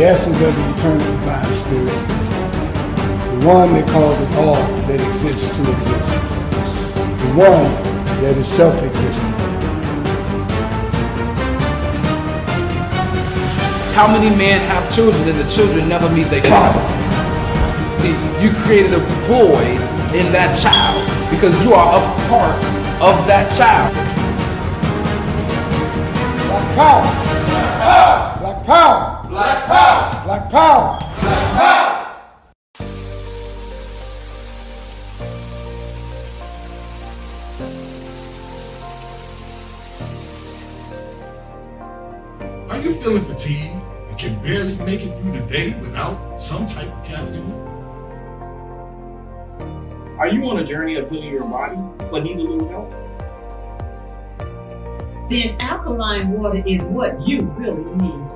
the essence of the eternal divine spirit, the one that causes all that exists to exist, the one that is self-existent. How many men have children and the children never meet their father? See, you created a void in that child because you are a part of that child. Black power! Black power! Black power! Black power! Black power! Are you feeling fatigued and can barely make it through the day without some type of caffeine? Are you on a journey of healing your body but need a little help? Then alkaline water is what you really need.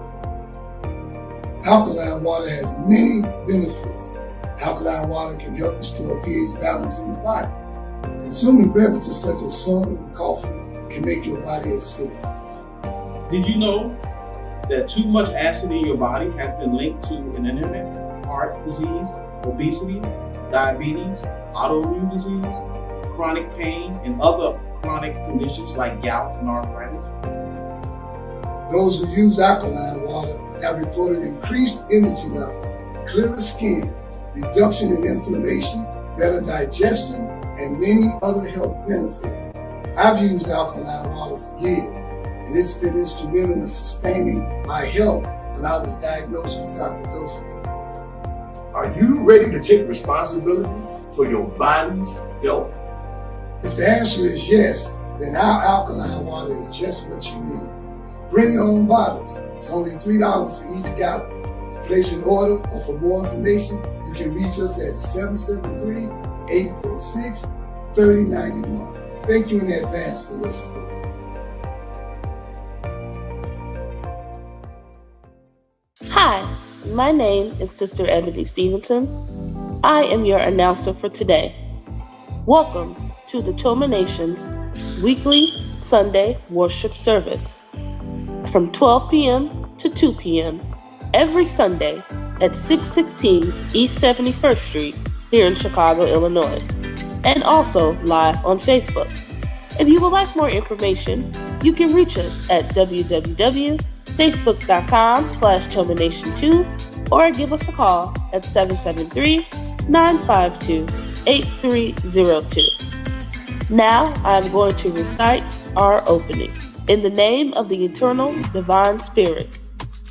Alkaline water has many benefits. Alkaline water can help restore pH balance in the body. Consuming beverages such as soda and coffee can make your body acidic. Did you know that too much acid in your body has been linked to an internet, heart disease, obesity, diabetes, autoimmune disease, chronic pain, and other chronic conditions like gout and arthritis? Those who use alkaline water have reported increased energy levels, clearer skin, reduction in inflammation, better digestion, and many other health benefits. I've used alkaline water for years, and it's been instrumental in sustaining my health when I was diagnosed with sarcoidosis. Are you ready to take responsibility for your body's health? If the answer is yes, then our alkaline water is just what you need. Bring your own bottles. It's only $3 for each gallon. To place an order or for more information, you can reach us at 773-846-3091. Thank you in advance for your support. Hi, my name is Sister Ebony Stevenson. I am your announcer for today. Welcome to the Toma Nation's weekly Sunday worship service from 12 p.m. to 2 p.m. every Sunday at 616 East 71st Street here in Chicago, Illinois, and also live on Facebook. If you would like more information, you can reach us at www.facebook.com/TomaNation2 or give us a call at 773-952-8302. Now I am going to recite our opening. In the name of the eternal divine spirit,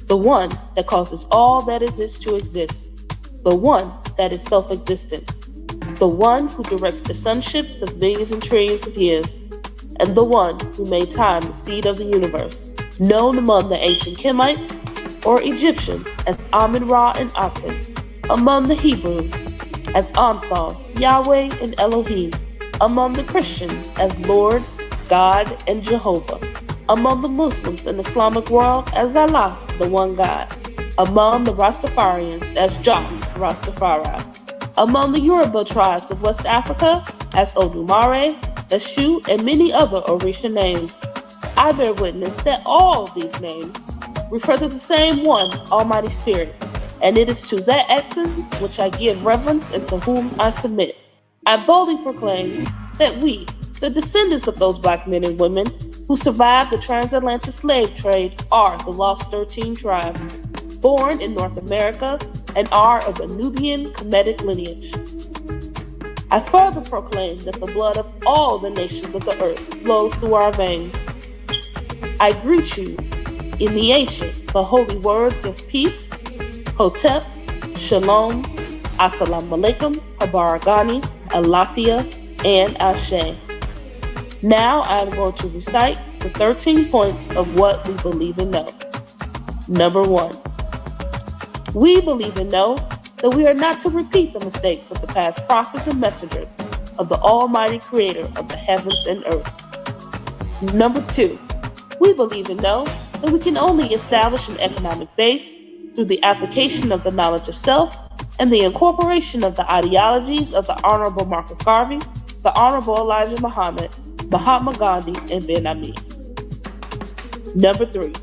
the one that causes all that exists to exist, the one that is self-existent, the one who directs the sunships of millions and trillions of years, and the one who made time the seed of the universe, known among the ancient Kemites or Egyptians as Amun-Ra and Aten, among the Hebrews as Ansar, Yahweh, and Elohim, among the Christians as Lord, God, and Jehovah, among the Muslims and Islamic world as Allah, the one God, among the Rastafarians as Jah Rastafari, among the Yoruba tribes of West Africa as Omari, Eshu, and many other Orisha names. I bear witness that all these names refer to the same one Almighty Spirit, and it is to that essence which I give reverence and to whom I submit. I boldly proclaim that we, the descendants of those black men and women who survived the transatlantic slave trade, are the Lost 13 tribe, born in North America, and are of the Nubian Kemetic lineage. I further proclaim that the blood of all the nations of the earth flows through our veins. I greet you in the ancient but holy words of peace, Hotep, Shalom, Assalamu Alaikum, Habaragani, Alafia, and Ashe. Now I am going to recite the 13 points of what we believe and know. Number 1. We believe and know that we are not to repeat the mistakes of the past prophets and messengers of the Almighty Creator of the heavens and earth. Number 2. We believe and know that we can only establish an economic base through the application of the knowledge of self and the incorporation of the ideologies of the Honorable Marcus Garvey, the Honorable Elijah Muhammad, Mahatma Gandhi, and Ben Ami. Number 3.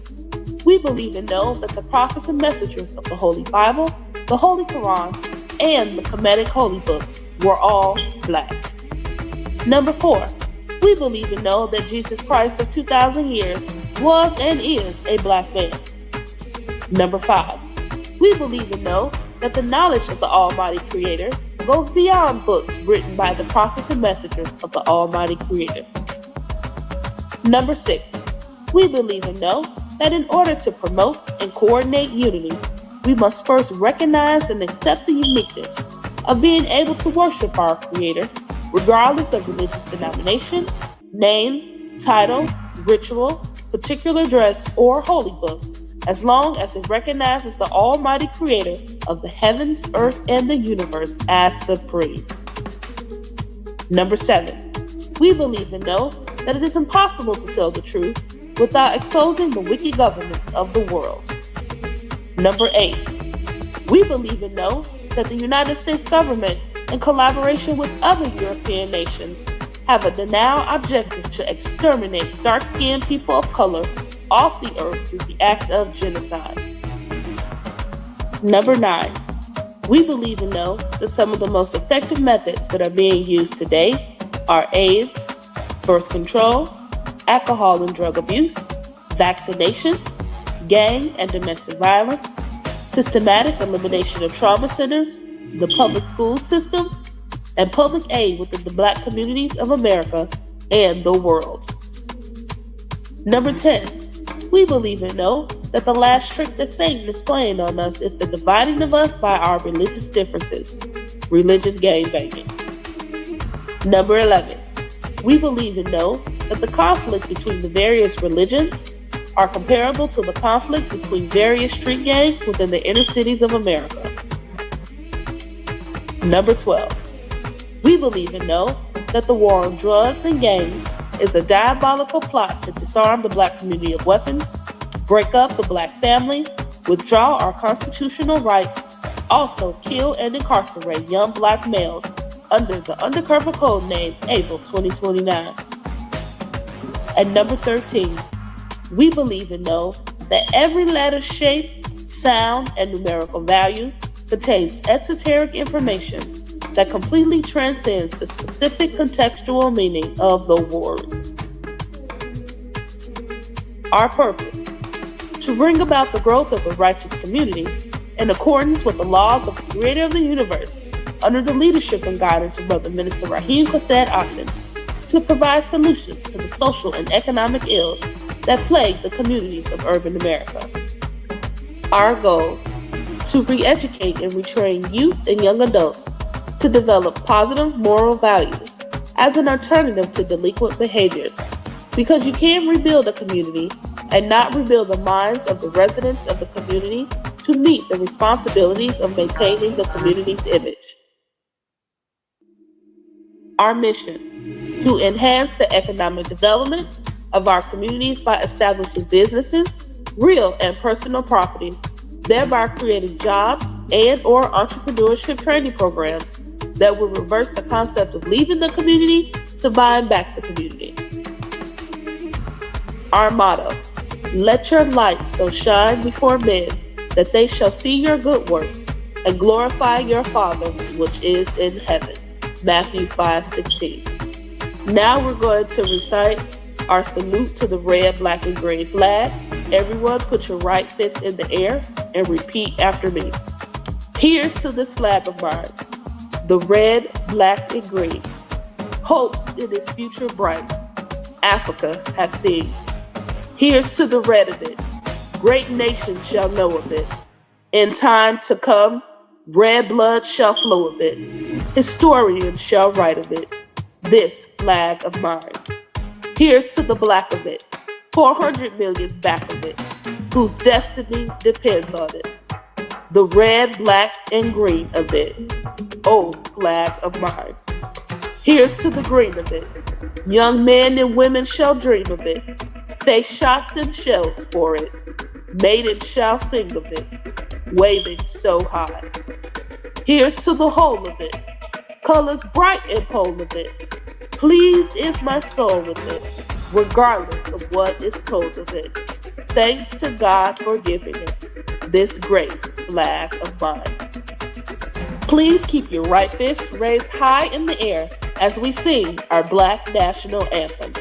We believe and know that the prophets and messengers of the Holy Bible, the Holy Quran, and the Kemetic Holy Books were all black. Number 4, we believe and know that Jesus Christ of 2,000 years was and is a black man. Number 5, we believe and know that the knowledge of the Almighty Creator goes beyond books written by the prophets and messengers of the Almighty Creator. Number 6, we believe and know that in order to promote and coordinate unity, we must first recognize and accept the uniqueness of being able to worship our Creator, regardless of religious denomination, name, title, ritual, particular dress, or holy book, as long as it recognizes the Almighty Creator of the heavens, earth, and the universe as supreme. Number 7, we believe and know that it is impossible to tell the truth without exposing the wicked governments of the world. Number 8, we believe and know that the United States government, in collaboration with other European nations, have a denial objective to exterminate dark-skinned people of color off the earth through the act of genocide. Number 9, we believe and know that some of the most effective methods that are being used today are AIDS, birth control, alcohol and drug abuse, vaccinations, gang and domestic violence, systematic elimination of trauma centers, the public school system, and public aid within the Black communities of America and the world. Number 10, we believe and know that the last trick that Satan is playing on us is the dividing of us by our religious differences, religious gangbanging. Number 11, we believe and know that the conflict between the various religions are comparable to the conflict between various street gangs within the inner cities of America. Number 12, we believe and know that the war on drugs and gangs is a diabolical plot to disarm the Black community of weapons, break up the Black family, withdraw our constitutional rights, also kill and incarcerate young Black males under the undercover code name Able 2029. And number 13, we believe and know that every letter, shape, sound, and numerical value contains esoteric information that completely transcends the specific contextual meaning of the word. Our purpose: to bring about the growth of a righteous community in accordance with the laws of the Creator of the universe, under the leadership and guidance of Brother Minister Raheem Quasad Oxen, to provide solutions to the social and economic ills that plague the communities of urban America. Our goal: to re-educate and retrain youth and young adults to develop positive moral values as an alternative to delinquent behaviors, because you can't rebuild a community and not rebuild the minds of the residents of the community to meet the responsibilities of maintaining the community's image. Our mission: to enhance the economic development of our communities by establishing businesses, real and personal properties, thereby creating jobs and/or entrepreneurship training programs that will reverse the concept of leaving the community to buying back the community. Our motto: let your light so shine before men that they shall see your good works and glorify your Father which is in heaven. Matthew 5:16. Now we're going to recite our salute to the red, black, and green flag. Everyone put your right fist in the air and repeat after me. Here's to this flag of mine, the red, black, and green. Hopes in its future bright, Africa has seen. Here's to the red of it, great nations shall know of it. In time to come, red blood shall flow of it. Historians shall write of it, this flag of mine. Here's to the black of it, 400 million's back of it, whose destiny depends on it. The red, black, and green of it, oh flag of mine. Here's to the green of it, young men and women shall dream of it, face shots and shells for it, maidens shall sing of it, waving so high. Here's to the whole of it, colors bright and pole of it, pleased is my soul with it, regardless of what is told of it. Thanks to God for giving it, this great flag of mine. Please keep your right fist raised high in the air as we sing our Black National Anthem.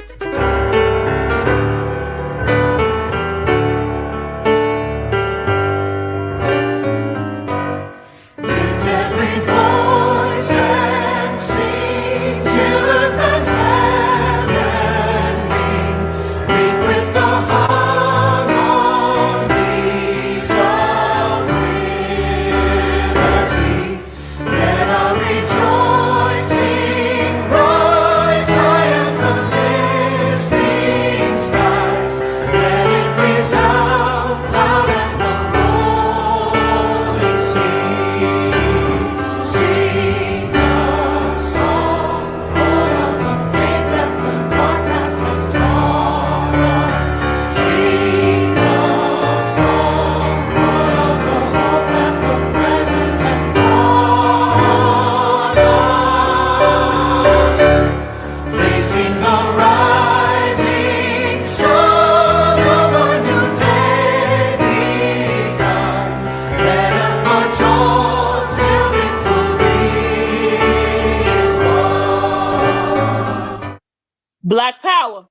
Black power,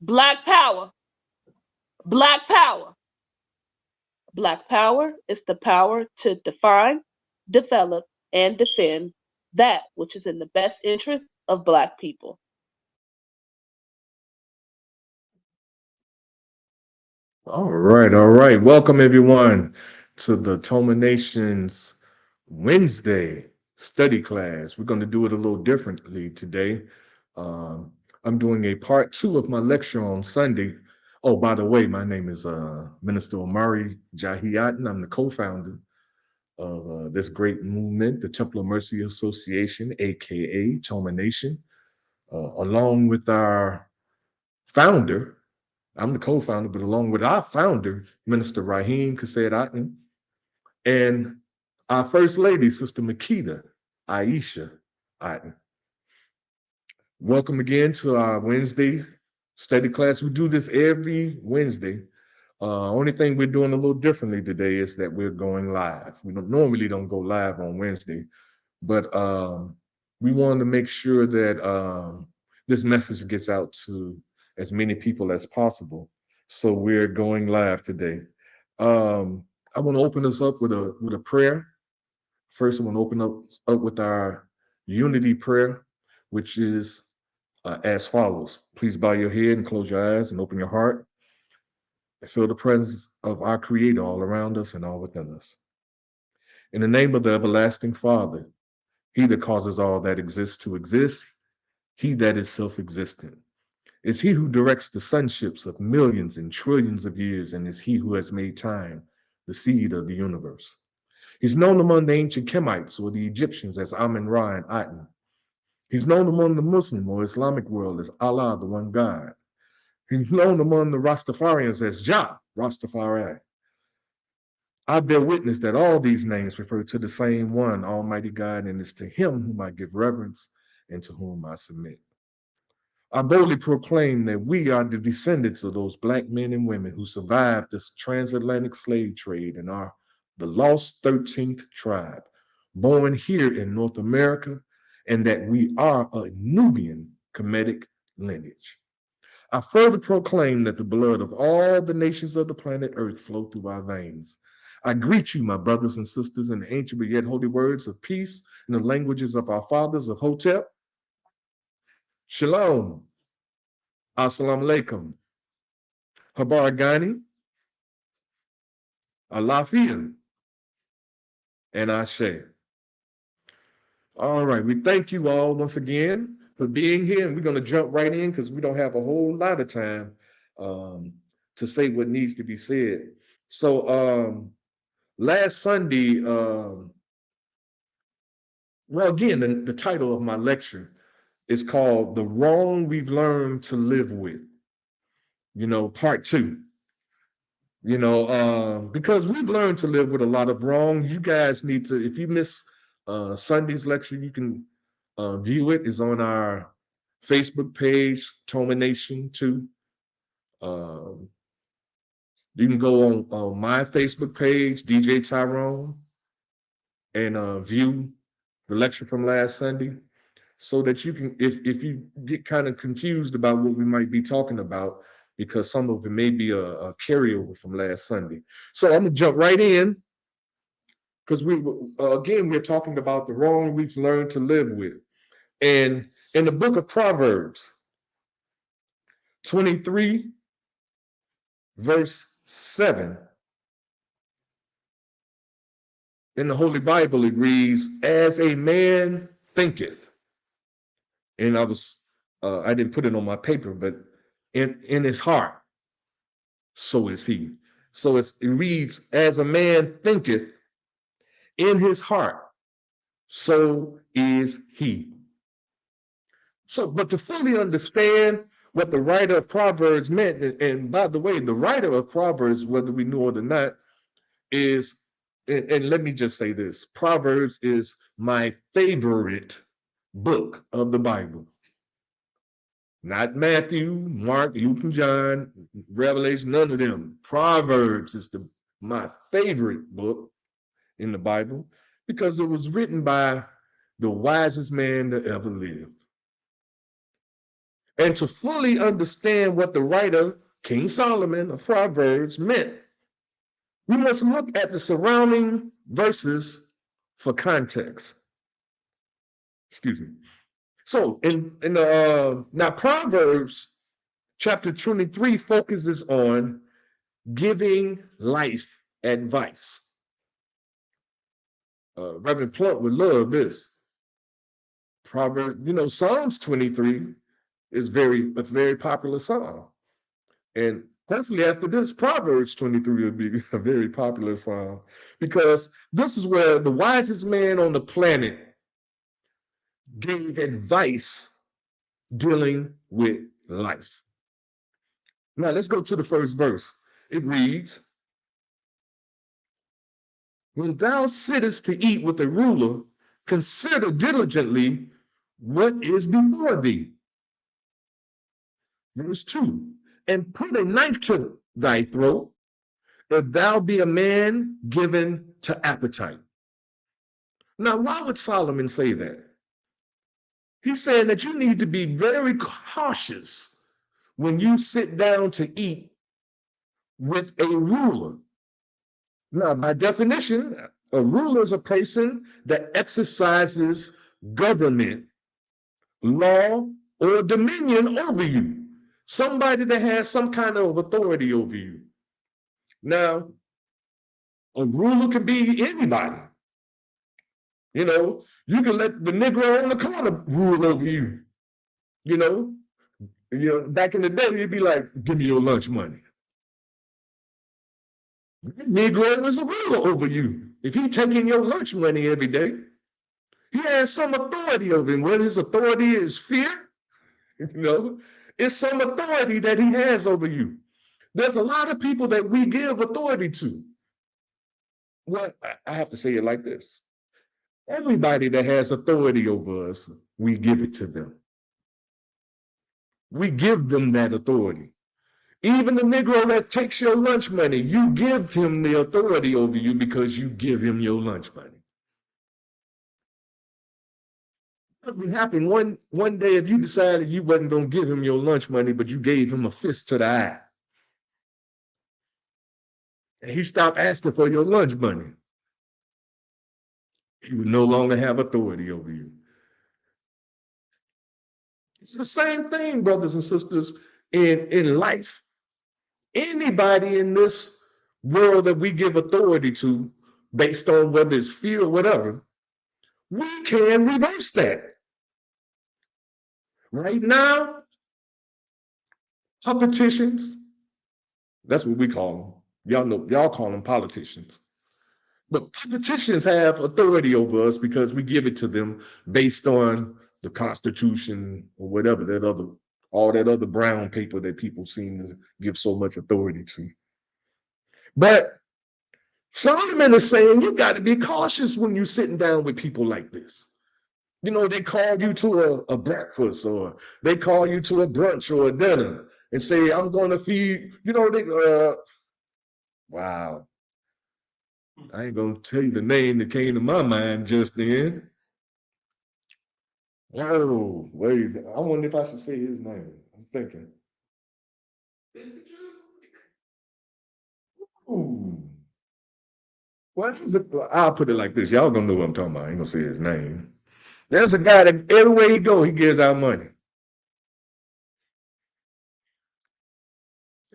black power, black power. Black power is the power to define, develop, and defend that which is in the best interest of Black people. All right, all right. Welcome everyone to the Toma Nation's Wednesday study class. We're going to do it a little differently today. Um, I'm doing a part 2 of my lecture on Sunday. Oh, by the way, my name is Minister Omari Jahiatin. I'm the co-founder of this great movement, the Temple of Mercy Association, aka Toma Nation, along with our founder. I'm the co-founder, but along with our founder, Minister Raheem Kassed Aten, and our First Lady, Sister Makita Aisha Aten. Welcome again to our Wednesday study class. We do this every Wednesday. Only thing we're doing a little differently today is that we're going live. We normally don't go live on Wednesday, but we wanted to make sure that this message gets out to as many people as possible. So we're going live today. I want to open us up with a prayer. First, I want to open up with our unity prayer, which is as follows. Please bow your head and close your eyes and open your heart and feel the presence of our Creator all around us and all within us. In the name of the everlasting Father, He that causes all that exists to exist, He that is self-existent. It's He who directs the sunships of millions and trillions of years, and is He who has made time the seed of the universe. He's known among the ancient Kemites or the Egyptians as Amun-Ra and Aten. He's known among the Muslim or Islamic world as Allah, the one God. He's known among the Rastafarians as Jah, Rastafari. I bear witness that all these names refer to the same one, Almighty God, and it's to Him whom I give reverence and to whom I submit. I boldly proclaim that we are the descendants of those Black men and women who survived this transatlantic slave trade and are the lost 13th tribe, born here in North America, and that we are a Nubian Kemetic lineage. I further proclaim that the blood of all the nations of the planet Earth flow through our veins. I greet you, my brothers and sisters, in the ancient but yet holy words of peace in the languages of our fathers of Hotep. Shalom. Assalamu alaikum. Habaragani. Alafia. And Ashe. All right, we thank you all once again for being here, and we're going to jump right in because we don't have a whole lot of time to say what needs to be said. So last Sunday, well, again, the title of my lecture is called The Wrong We've Learned to Live With, part 2. Because we've learned to live with a lot of wrong. You guys need to, if you miss Sunday's lecture, you can view it. It's on our Facebook page, Toma Nation 2. You can go on my Facebook page, DJ Tyrone, and view the lecture from last Sunday, so that you can, if you get kind of confused about what we might be talking about, because some of it may be a carryover from last Sunday. So I'm gonna jump right in, because we're talking about the wrong we've learned to live with. And in the book of Proverbs 23, verse 7, in the Holy Bible, it reads, as a man thinketh. And I didn't put it on my paper, but in his heart, so is he. So it reads, as a man thinketh in his heart, so is he. So, but to fully understand what the writer of Proverbs meant, and by the way, the writer of Proverbs, whether we know it or not, is, and let me just say this, Proverbs is my favorite book of the Bible. Not Matthew, Mark, Luke, and John, Revelation, none of them. Proverbs is my favorite book in the Bible, because it was written by the wisest man that ever lived. And to fully understand what the writer, King Solomon of Proverbs, meant, we must look at the surrounding verses for context. Excuse me. So now Proverbs chapter 23 focuses on giving life advice. Reverend Plump would love this. Psalms 23 is a very popular psalm. And hopefully after this, Proverbs 23 will be a very popular psalm, because this is where the wisest man on the planet gave advice dealing with life. Now let's go to the first verse. It reads, when thou sittest to eat with a ruler, consider diligently what is before thee. Verse 2, and put a knife to thy throat, if thou be a man given to appetite. Now, why would Solomon say that? He's saying that you need to be very cautious when you sit down to eat with a ruler. Now, by definition, a ruler is a person that exercises government, law, or dominion over you. Somebody that has some kind of authority over you. Now, a ruler can be anybody. You can let the Negro on the corner rule over you. Back in the day, you'd be like, give me your lunch money. Negro is a ruler over you. If he's taking your lunch money every day, he has some authority over him. Whether his authority is fear, it's some authority that he has over you. There's a lot of people that we give authority to. Well, I have to say it like this. Everybody that has authority over us, we give it to them. We give them that authority. Even the Negro that takes your lunch money, you give him the authority over you because you give him your lunch money. What would happen one day if you decided you wasn't going to give him your lunch money, but you gave him a fist to the eye? And he stopped asking for your lunch money. He would no longer have authority over you. It's the same thing, brothers and sisters, in life. Anybody in this world that we give authority to, based on whether it's fear or whatever, we can reverse that. Right now, politicians, that's what we call them. Y'all call them politicians. But politicians have authority over us because we give it to them based on the Constitution or whatever, all that other brown paper that people seem to give so much authority to. But Solomon is saying you got to be cautious when you're sitting down with people like this. They call you to a breakfast, or they call you to a brunch or a dinner and say, I'm going to feed, Wow. I ain't gonna tell you the name that came to my mind just then. Oh, wait. I wonder if I should say his name. I'm thinking. Ooh. Well, I'll put it like this. Y'all gonna know what I'm talking about. I ain't gonna say his name. There's a guy that everywhere he go, he gives out money.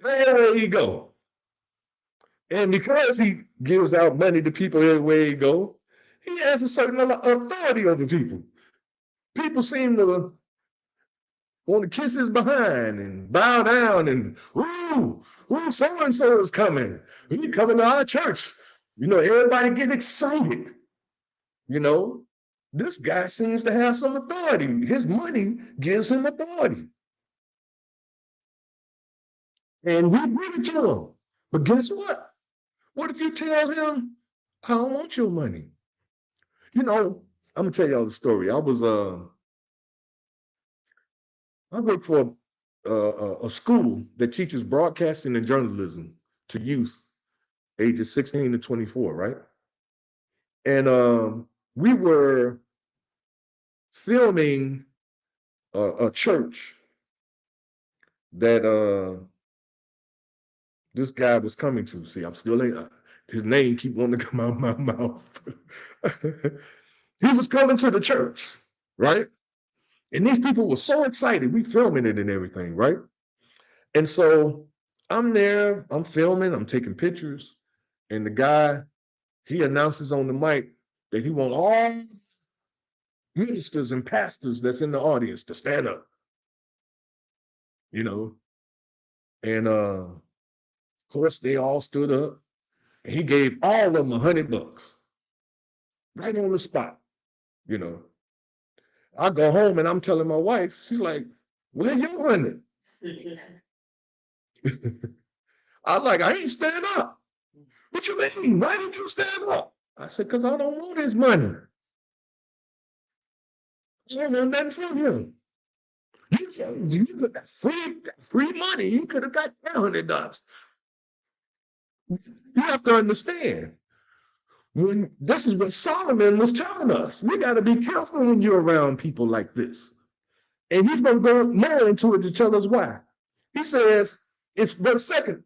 Everywhere he go. And because he gives out money to people everywhere he go, he has a certain authority over people. People seem to want to kiss his behind and bow down and, ooh, so-and-so is coming. He's coming to our church. Everybody get excited. This guy seems to have some authority. His money gives him authority. And we give it to him. But guess what? What if you tell him, I don't want your money? I'm gonna tell y'all the story. I work for a school that teaches broadcasting and journalism to youth ages 16 to 24, right? And we were filming a church that this guy was coming to. See, I'm still in. His name keep wanting to come out of my mouth. He was coming to the church, right? And these people were so excited. We filming it and everything, right? And so I'm there, I'm filming, I'm taking pictures, and the guy, he announces on the mic that he want all ministers and pastors that's in the audience to stand up, And of course, they all stood up. And he gave all of them $100 right on the spot, you know. I go home and I'm telling my wife, she's like, where your 100? I'm like, I ain't stand up. What you mean? Why did you stand up? I said, because I don't want his money. I don't want nothing from him. You could have free money. You could have got $100. You have to understand. When this is what Solomon was telling us. We got to be careful when you're around people like this. And he's going to go more into it to tell us why. He says, it's the second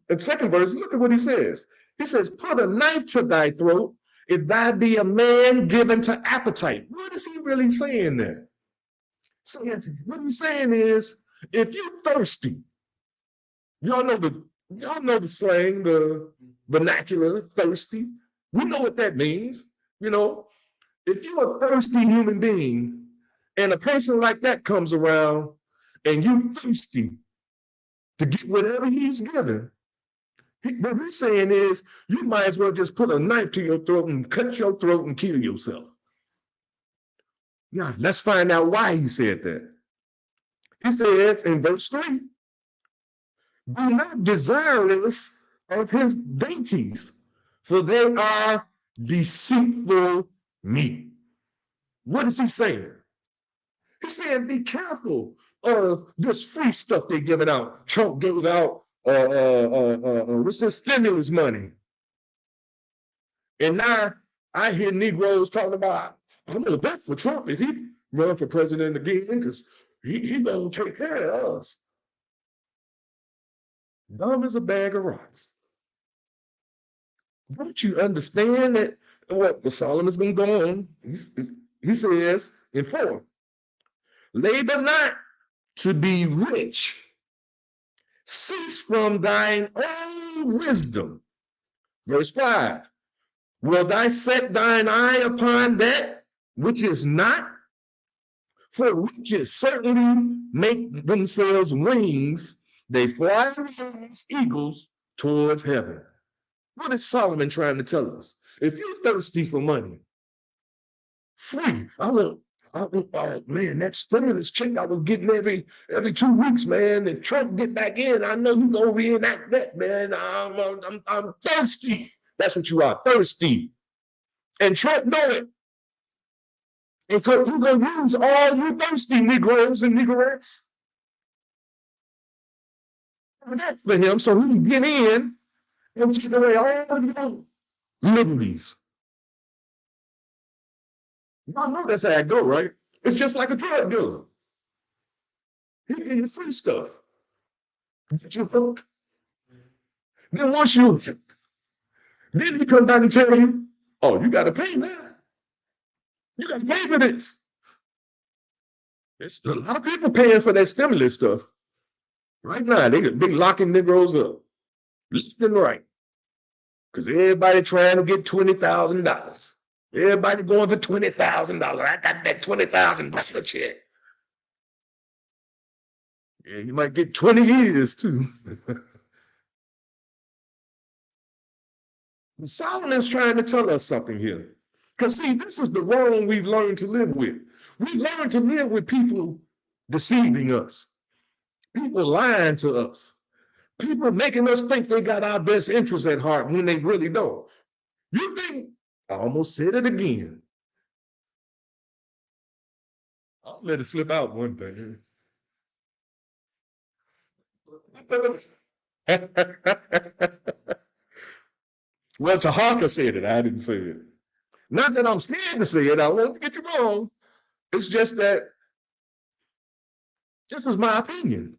verse, look at what he says. He says, put a knife to thy throat if thou be a man given to appetite. What is he really saying there? So what he's saying is, if you're thirsty, y'all know the slang, the vernacular, thirsty. We know what that means. If you're a thirsty human being and a person like that comes around and you're thirsty to get whatever he's given, what he's saying is you might as well just put a knife to your throat and cut your throat and kill yourself. Now, let's find out why he said that. He says in verse 3, be not desirous of his dainties, for they are deceitful meat. What is he saying? He's saying be careful of this free stuff they're giving out. Trump gave out what's this stimulus money. And now I hear Negroes talking about, I'm gonna vote for Trump if he run for president again, because he gonna take care of us. Dumb as a bag of rocks. Don't you understand that what Solomon's going to go on? He says in 4, labor not to be rich. Cease from thine own wisdom. Verse 5, will thou set thine eye upon that which is not? For riches certainly make themselves wings. They fly as eagles towards heaven. What is Solomon trying to tell us? If you're thirsty for money, free. Man, that stimulus check I was getting every 2 weeks, man. If Trump get back in, I know he's gonna reenact that, man. I'm thirsty. That's what you are, thirsty. And Trump know it. And so he's gonna use all you thirsty Negroes and Negroettes for him, so he can get in and take away all of your liberties. Y'all know that's how it go, right? It's just like a drug dealer. He give you free stuff. Get you hooked. Then once you hooked, then he come back and tell you, oh, you got to pay now. You got to pay for this. There's a lot of people paying for that stimulus stuff. Right now, they locking Negroes up. Left and right. Because everybody trying to get $20,000. Everybody going for $20,000. I got that $20,000 check. Yeah, you might get 20 years too. Solomon's trying to tell us something here. Because see, this is the wrong we've learned to live with. We learned to live with people deceiving us, people lying to us, people making us think they got our best interests at heart when they really don't. You think, I almost said it again. I'll let it slip out one thing. Well, Tahaka said it. I didn't say it. Not that I'm scared to say it. I won't get you wrong. It's just that this is my opinion,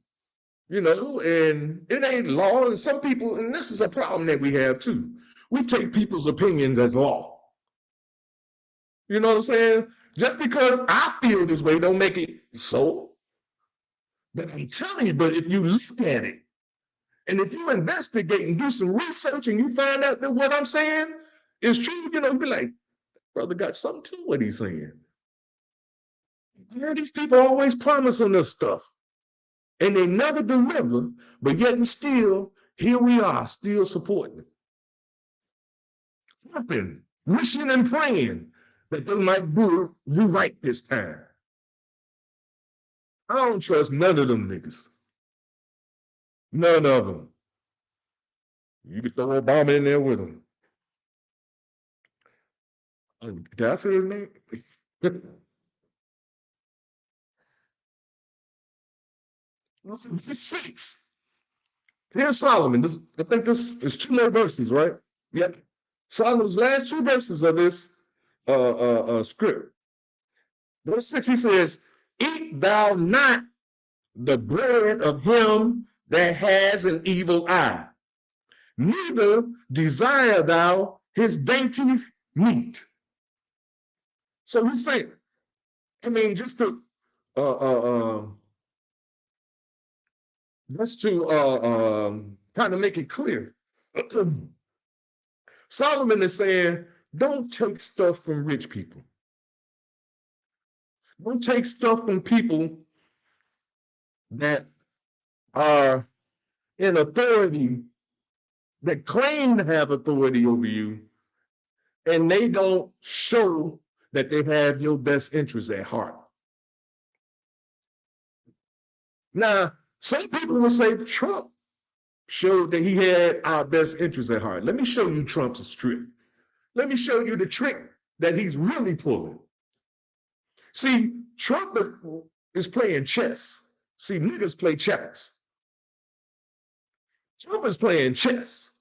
and it ain't law. And some people, and this is a problem that we have too. We take people's opinions as law. You know what I'm saying? Just because I feel this way don't make it so. But I'm telling you, but if you look at it, and if you investigate and do some research and you find out that what I'm saying is true, you'll be like, brother got something to what he's saying. These people always promising us stuff. And they never deliver, but yet and still, here we are, still supporting it. Hoping, wishing and praying that they might do right this time. I don't trust none of them niggas. None of them. You can throw Obama in there with them. Did I say his name? Verse 6. Here's Solomon. I think this is 2 more verses, right? Yep. Solomon's last 2 verses of this script. Verse 6, he says, eat thou not the bread of him that has an evil eye, neither desire thou his dainty meat. So he's saying, just to kind of make it clear. Solomon is saying, don't take stuff from rich people. Don't take stuff from people that are in authority, that claim to have authority over you, and they don't show that they have your best interests at heart. Now, some people will say Trump showed that he had our best interests at heart. Let me show you Trump's trick. Let me show you the trick that he's really pulling. See, Trump is playing chess. See, niggas play checkers. Trump is playing chess.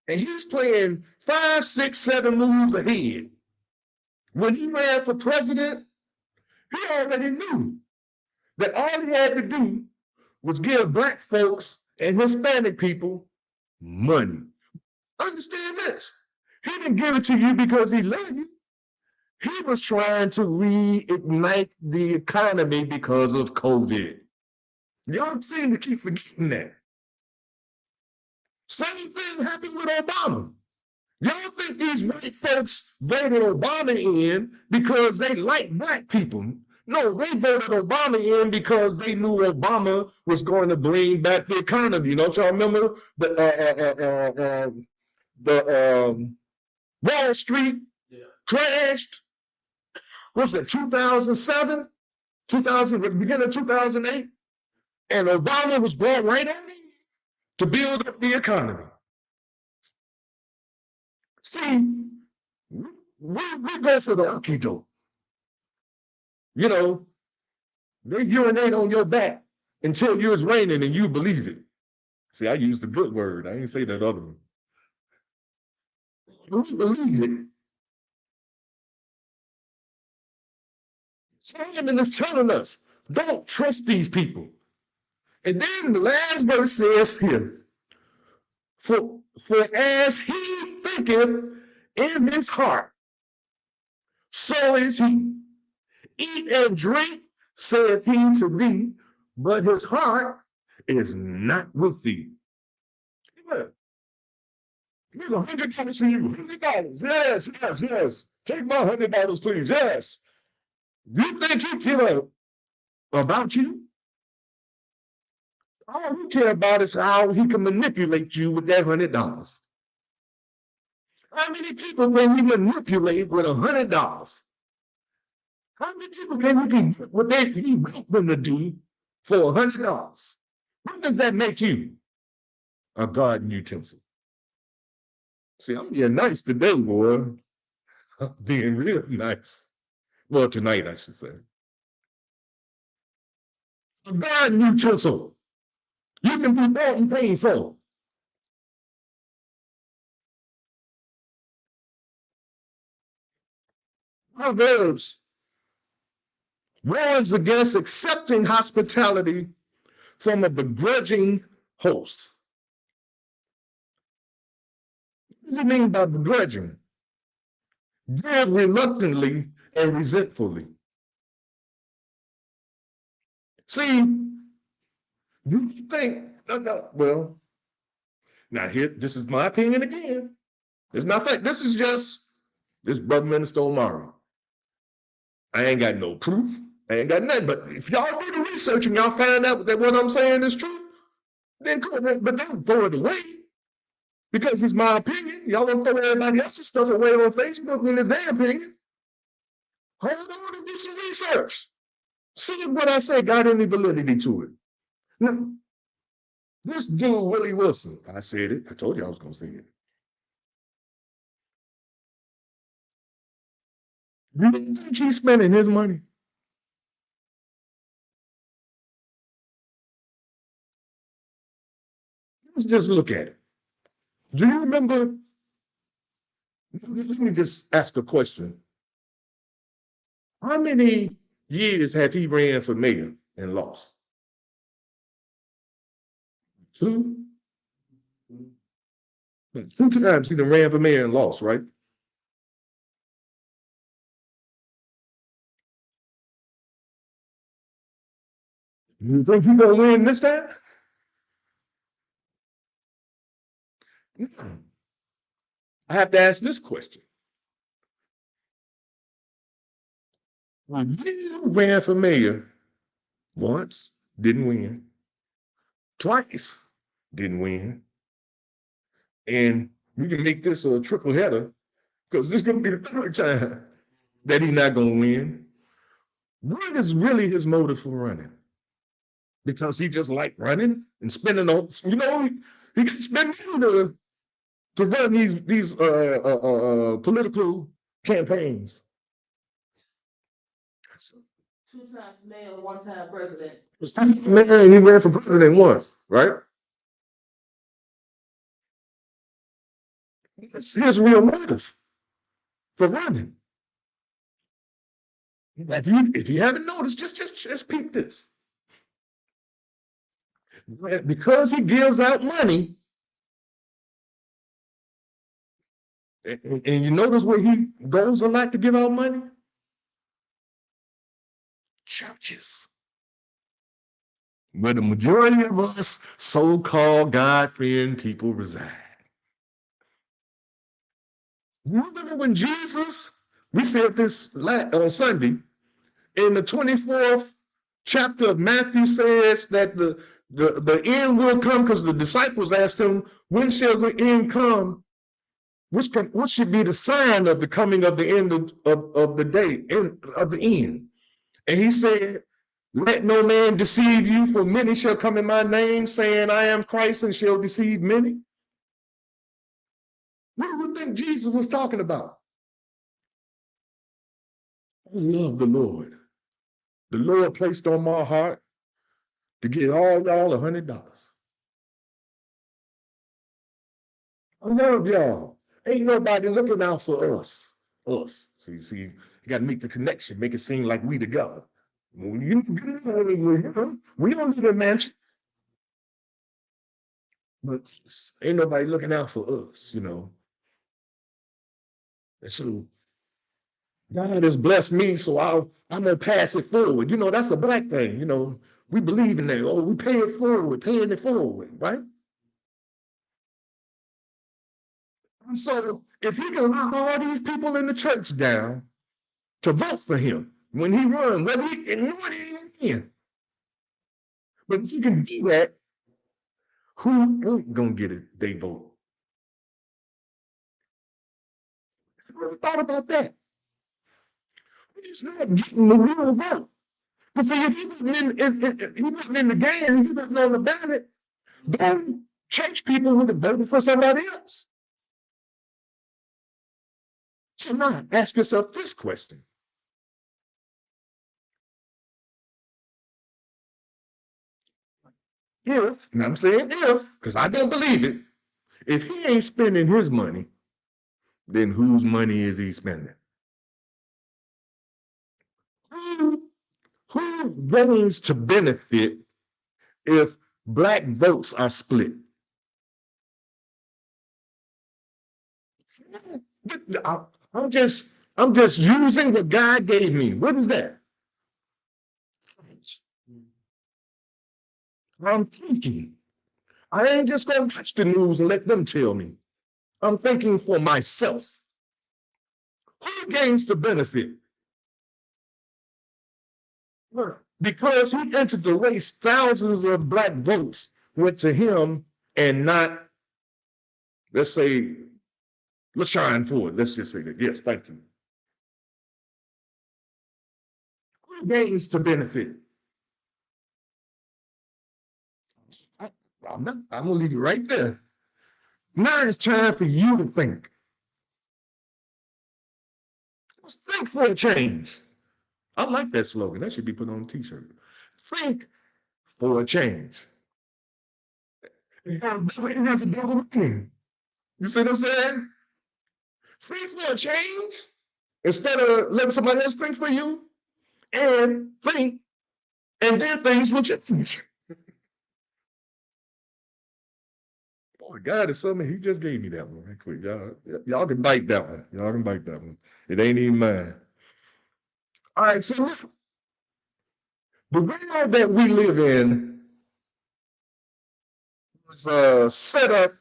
And he's playing 5, 6, 7 moves ahead. When he ran for president, he already knew that all he had to do was give Black folks and Hispanic people money. Understand this. He didn't give it to you because he loved you. He was trying to reignite the economy because of COVID. Y'all seem to keep forgetting that. Same thing happened with Obama. Y'all think these white folks voted Obama in because they like Black people. No, they voted Obama in because they knew Obama was going to bring back the economy. Don't y'all remember the Wall Street crashed? What was it, 2007? Beginning of 2008? And Obama was brought right in to build up the economy. See, we go for the okie doke. They urinate on your back until it's raining and you believe it. See, I used the good word. I didn't say that other one. Don't you believe it? Simon is telling us, don't trust these people. And then the last verse says here, for as he thinketh in his heart, so is he. Eat and drink, saith he to thee, but his heart is not with thee. Look, here's $100 for you. $100. Yes, yes, yes. Take my $100, please. Yes. You think he care about you? All you care about is how he can manipulate you with that $100. How many people can we manipulate with $100? How many people can we get what they want them to do for $100? What does that make you? A garden utensil. See, I'm being nice today, boy. I'm being real nice. Well, tonight, I should say. A garden utensil. You can be bought and paid for. Proverbs warns against accepting hospitality from a begrudging host. What does it mean by begrudging? Give reluctantly and resentfully. See, you think, well, now here, this is my opinion again. It's not fact. This is just this brother Minister Omari. I ain't got no proof. I ain't got nothing. But if y'all do the research and y'all find out that what I'm saying is true, then cool. But don't throw it away because it's my opinion. Y'all don't throw everybody else's stuff away on Facebook when it's their opinion. Hold on and do some research. See if what I say got any validity to it. Now, this dude, Willie Wilson, I said it. I told you I was going to say it. You don't think he's spending his money? Let's just look at it. Do you remember? Let me just ask a question. How many years have he ran for mayor and lost? 2? 2 times he done ran for mayor and lost, right? You think he's gonna win this time? I have to ask this question. When you ran for mayor once, didn't win. Twice, didn't win. And we can make this a triple header because this is going to be the 3rd time that he's not going to win. What is really his motive for running? Because he just like running and spending on, he can spend money to run these political campaigns. 2 times mayor, 1 time president. Man, he ran for president once, right? That's his real motive for running. If you haven't noticed, just peep this. Because he gives out money, and you notice where he goes a lot to give out money? Churches. Where the majority of us so-called God-fearing people reside. You remember when Jesus, we said this on Sunday, in the 24th chapter of Matthew says that the end will come because the disciples asked him, when shall the end come? What should be the sign of the coming of the end of the day, of the end? And he said, let no man deceive you, for many shall come in my name, saying, I am Christ, and shall deceive many. What do you think Jesus was talking about? I love the Lord. The Lord placed on my heart to get all y'all $100. I love y'all. Ain't nobody looking out for us. Us. See, you got to make the connection, make it seem like we together. We don't live in mansion, but ain't nobody looking out for us, And so God has blessed me, so I'm gonna pass it forward. That's a black thing. We believe in that. Oh, we pay it forward, paying it forward, right? And so if he can lock all these people in the church down to vote for him when he runs, whether he can know it ain't in. But if you can do that, who ain't gonna get it? They vote. I never thought about that. He's not getting the real vote. But see, if he wasn't he wasn't in the game, he wasn't on the ballot, then church people would have voted for somebody else. So now ask yourself this question. If, and I'm saying if, because I don't believe it, if he ain't spending his money, then whose money is he spending? Who gains to benefit if black votes are split? I'm just using what God gave me. What is that? I'm thinking. I ain't just gonna touch the news and let them tell me. I'm thinking for myself. Who gains the benefit? Because he entered the race, thousands of black votes went to him and not, let's say, LaShawn Ford. Let's just say that. Yes, thank you. Who gains to benefit? I'm gonna leave you right there. Now it's time for you to think. Let's think for a change. I like that slogan. That should be put on a t-shirt. Think for a change. It has a double meaning. You see what I'm saying? Think for a change instead of letting somebody else think for you, and think, and then things will change. Boy, God is something. He just gave me that one right quick. Y'all can bite that one. Y'all can bite that one. It ain't even mine. All right, so the world that we live in is set up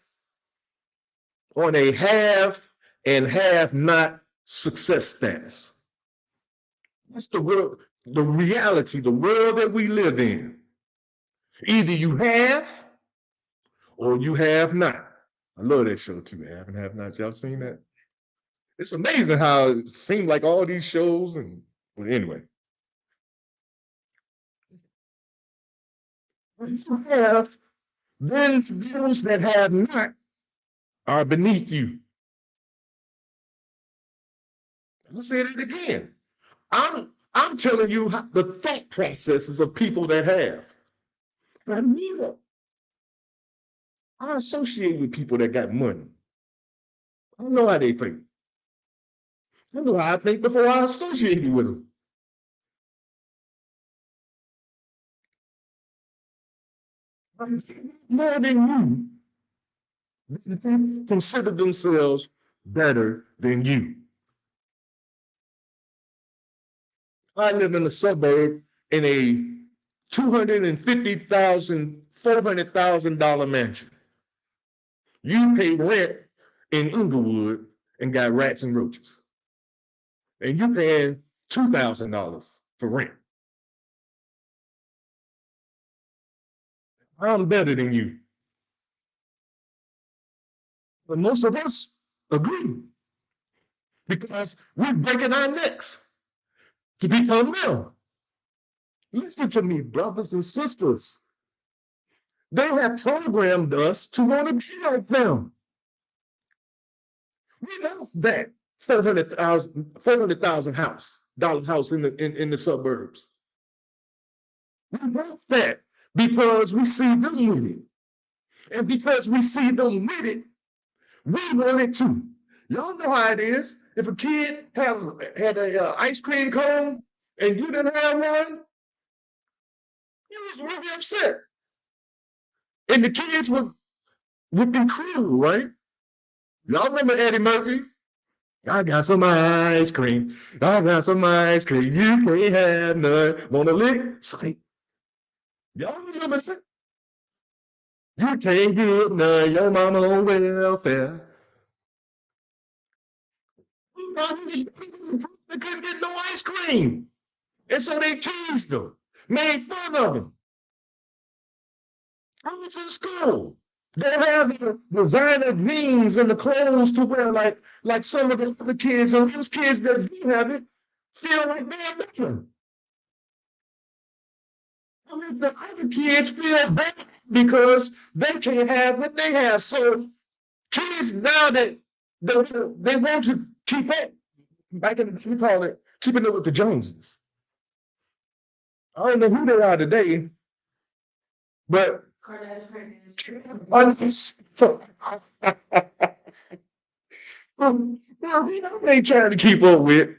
on a have and have not success status. That's the world, the reality, the world that we live in. Either you have or you have not. I love that show too, Have and Have Not. Y'all seen that? It's amazing how it seemed like all these shows well, anyway. If you have, then those that have not are beneath you. Let's say that again. I'm telling you the thought processes of people that have. But I associate with people that got money. I know how they think. I know how I think before I associated with them. More than you, they consider themselves better than you. I live in a suburb in a $250,000, $400,000 mansion. You pay rent in Inglewood and got rats and roaches. And you're paying $2,000 for rent. I'm better than you. But most of us agree because we're breaking our necks to become them. Listen to me, brothers and sisters. They have programmed us to want to be like them. We lost that $400,000 house in the suburbs. We want that because we see them with it. And because we see them with it, we want it too. Y'all know how it is. If a kid had a ice cream cone and you didn't have one, you was really upset. And the kids would be cruel, right? Y'all remember Eddie Murphy? I got some ice cream. I got some ice cream. You can't have none. Wanna lick? Say, y'all remember that? You can't get none. Your mama on welfare. They couldn't get no ice cream. And so they teased them, made fun of them. I was in school. They have the designer jeans and the clothes to wear like some of the other kids, and those kids that do have it feel like they're different. I mean, the other kids feel bad because they can't have what they have. So kids now that they want to keep up. Back in the we call it keeping up with the Joneses. I don't know who they are today, but so they ain't trying to keep up with.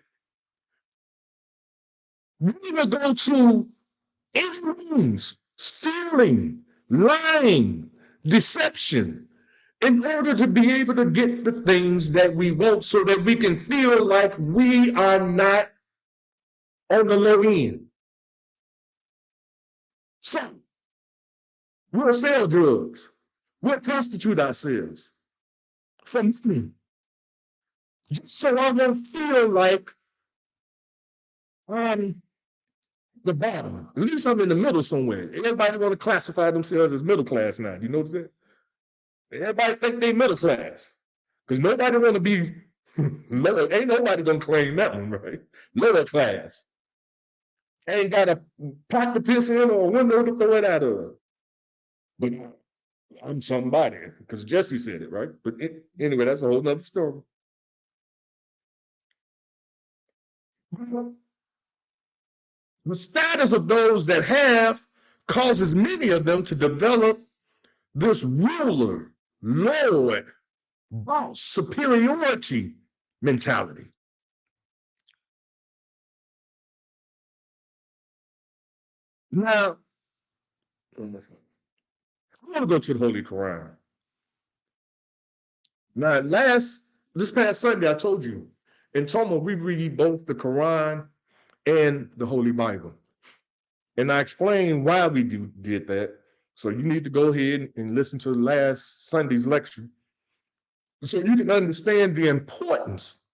We even go to any means, stealing, lying, deception, in order to be able to get the things that we want so that we can feel like we are not on the low end. So we'll sell drugs. We'll prostitute ourselves for money. Just so I won't feel like I'm the bottom. At least I'm in the middle somewhere. Everybody want to classify themselves as middle class now. You notice that? Everybody think they middle class. Because nobody want to be lower. Ain't nobody gonna claim that one, right? Lower class. Ain't got a pot to piss in or a window to throw it out of. But I'm somebody, because Jesse said it, right? But anyway, that's a whole nother story. The status of those that have causes many of them to develop this ruler, lord, boss, superiority mentality. Now, I'm going to go to the Holy Quran. Now, this past Sunday, I told you, in Toma, we read both the Quran and the Holy Bible. And I explained why we did that. So you need to go ahead and listen to last Sunday's lecture so you can understand the importance.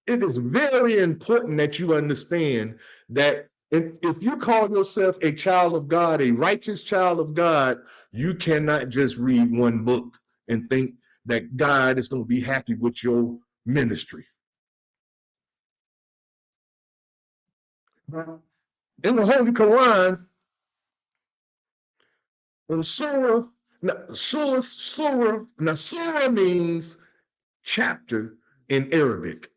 It is very important that you understand that if you call yourself a child of God, a righteous child of God, you cannot just read one book and think that God is going to be happy with your ministry. In the Holy Quran, surah means chapter in Arabic.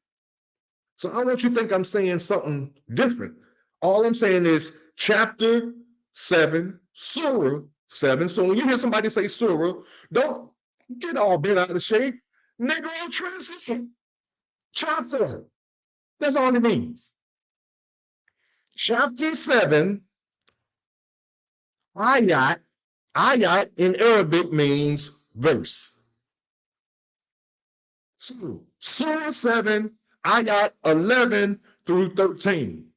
So I don't want you to think I'm saying something different. All I'm saying is chapter 7, surah 7. So when you hear somebody say surah, don't get all bent out of shape. Negro translation. Chapter. That's all it means. Chapter 7, ayat. Ayat in Arabic means verse. So, Surah 7, ayat 11 through 13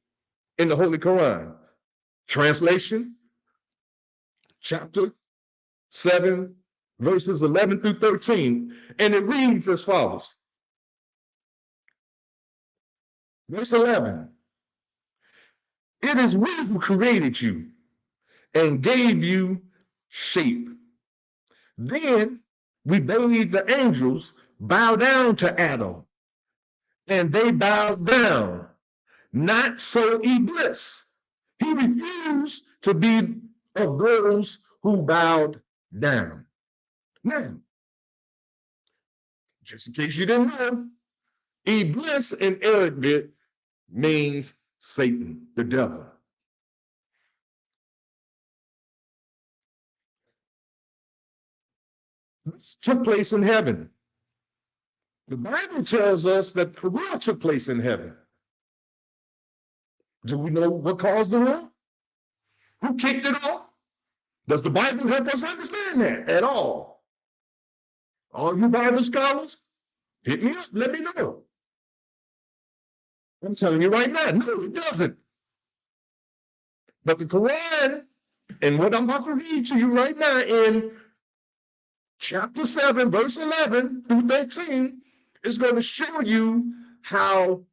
in the Holy Quran. Translation, chapter 7, verses 11 through 13. And it reads as follows. Verse 11. It is we who created you and gave you shape. Then we bade the angels bow down to Adam, and they bowed down. Not so Iblis. He refused to be of those who bowed down. Now, just in case you didn't know, Iblis in Arabic means Satan, the devil. This took place in heaven. The Bible tells us that the war took place in heaven. Do we know what caused the war? Who kicked it off? Does the Bible help us understand that at all? All you Bible scholars, hit me up, let me know. I'm telling you right now, no, it doesn't. But the Quran, and what I'm about to read to you right now in chapter 7, verse 11 through 13, is going to show you how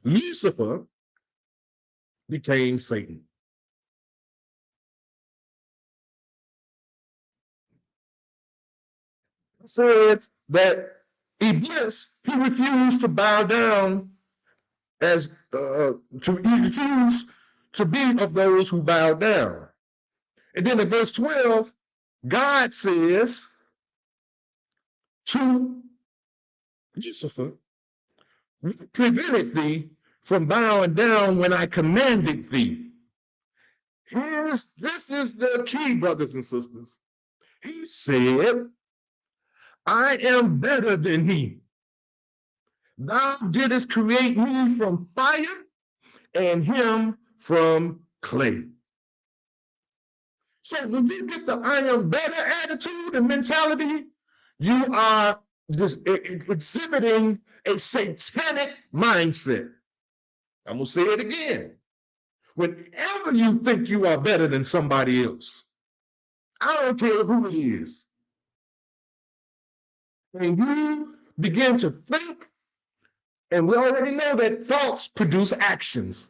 Lucifer became Satan. It says that Iblis, he refused to bow down he refused to be of those who bow down. And then in verse 12, God says to Lucifer, what prevented thee from bowing down when I commanded thee? This is the key, brothers and sisters. He said, I am better than he. Thou didst create me from fire and him from clay. So when you get the I am better attitude and mentality, you are just exhibiting a satanic mindset. I'm going to say it again. Whenever you think you are better than somebody else, I don't care who it is, and you begin to think, and we already know that thoughts produce actions.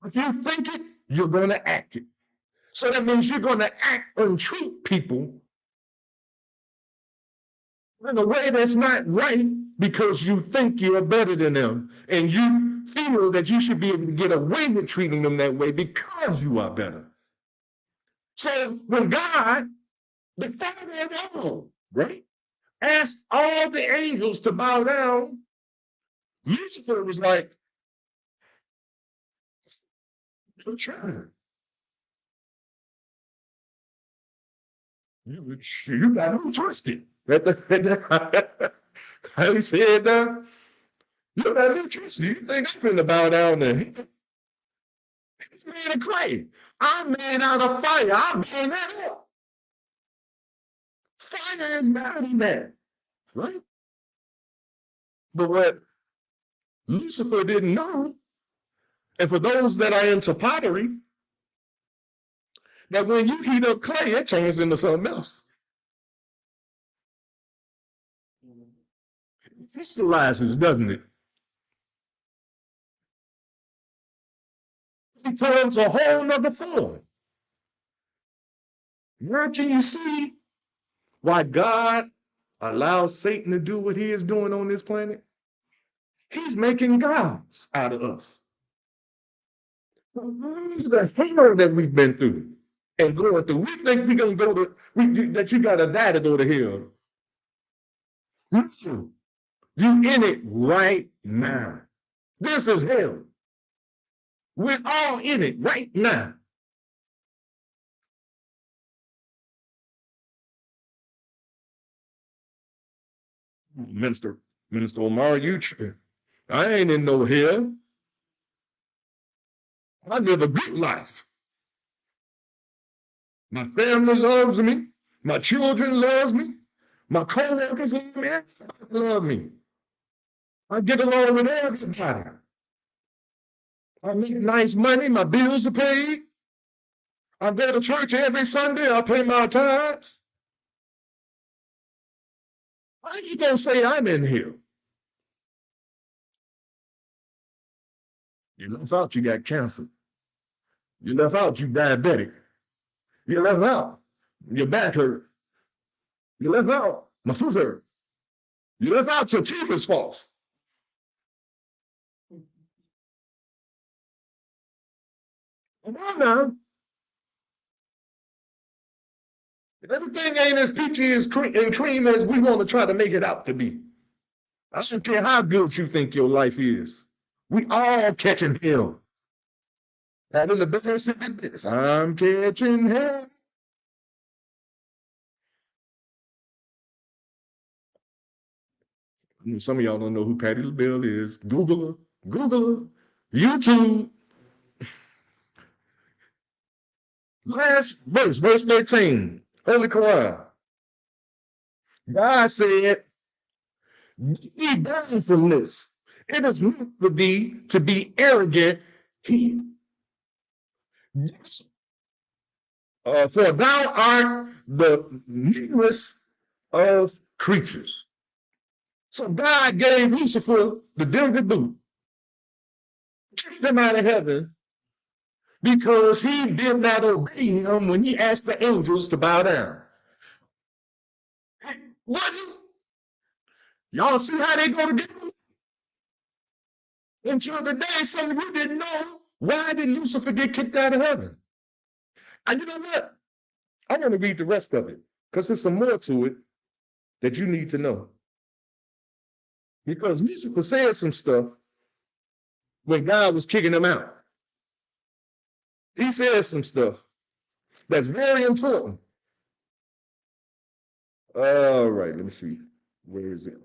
If you think it, you're going to act it. So that means you're going to act and treat people in a way that's not right because you think you're better than them and you feel that you should be able to get away with treating them that way because you are better. So when God, the Father of all, right, asked all the angels to bow down, Lucifer was like, you're trying. You got me twisted. How he said that? You got me twisted. You think I'm finna bow down there? He's made of clay. I'm made out of fire. I'm made that up. Fire is better than that, right? But what Lucifer didn't know, and for those that are into pottery, that when you heat up clay, it turns into something else. It crystallizes, doesn't it? It turns a whole nother form. Where can you see why God allows Satan to do what he is doing on this planet? He's making gods out of us. The hell that we've been through and going through. We think we're going to go to, that you got to die to go to hell. You in it right now. This is hell. We're all in it right now. Minister Omari, you tripping. I ain't in no hell. I live a good life. My family loves me. My children loves me. My co-workers love me. Everybody love me. I get along with everybody. I make nice money. My bills are paid. I go to church every Sunday. I pay my tithes. Why you gonna say I'm in here? You left out you got cancer. You left out you diabetic. You left out your back hurt. You left out my foot hurt. You left out your teeth is false. Come on now. Everything ain't as peachy and cream as we want to try to make it out to be. I don't care how good you think your life is. We all catching hell. Having the best in this. I'm catching hell. Some of y'all don't know who Patti LaBelle is. Google her, Google her, YouTube. Last verse, verse 13, Holy Quran. God said, "Ye burn from this. It is not for thee to be arrogant here. Yes, for thou art the meanest of creatures." So God gave Lucifer the Denver boot, kicked him out of heaven because he did not obey him when he asked the angels to bow down. What? Y'all see how they go together? Until the day some of you didn't know, why did Lucifer get kicked out of heaven? And you know what? I want to read the rest of it because there's some more to it that you need to know. Because Lucifer said some stuff when God was kicking him out. He said some stuff that's very important. All right, let me see. Where is it?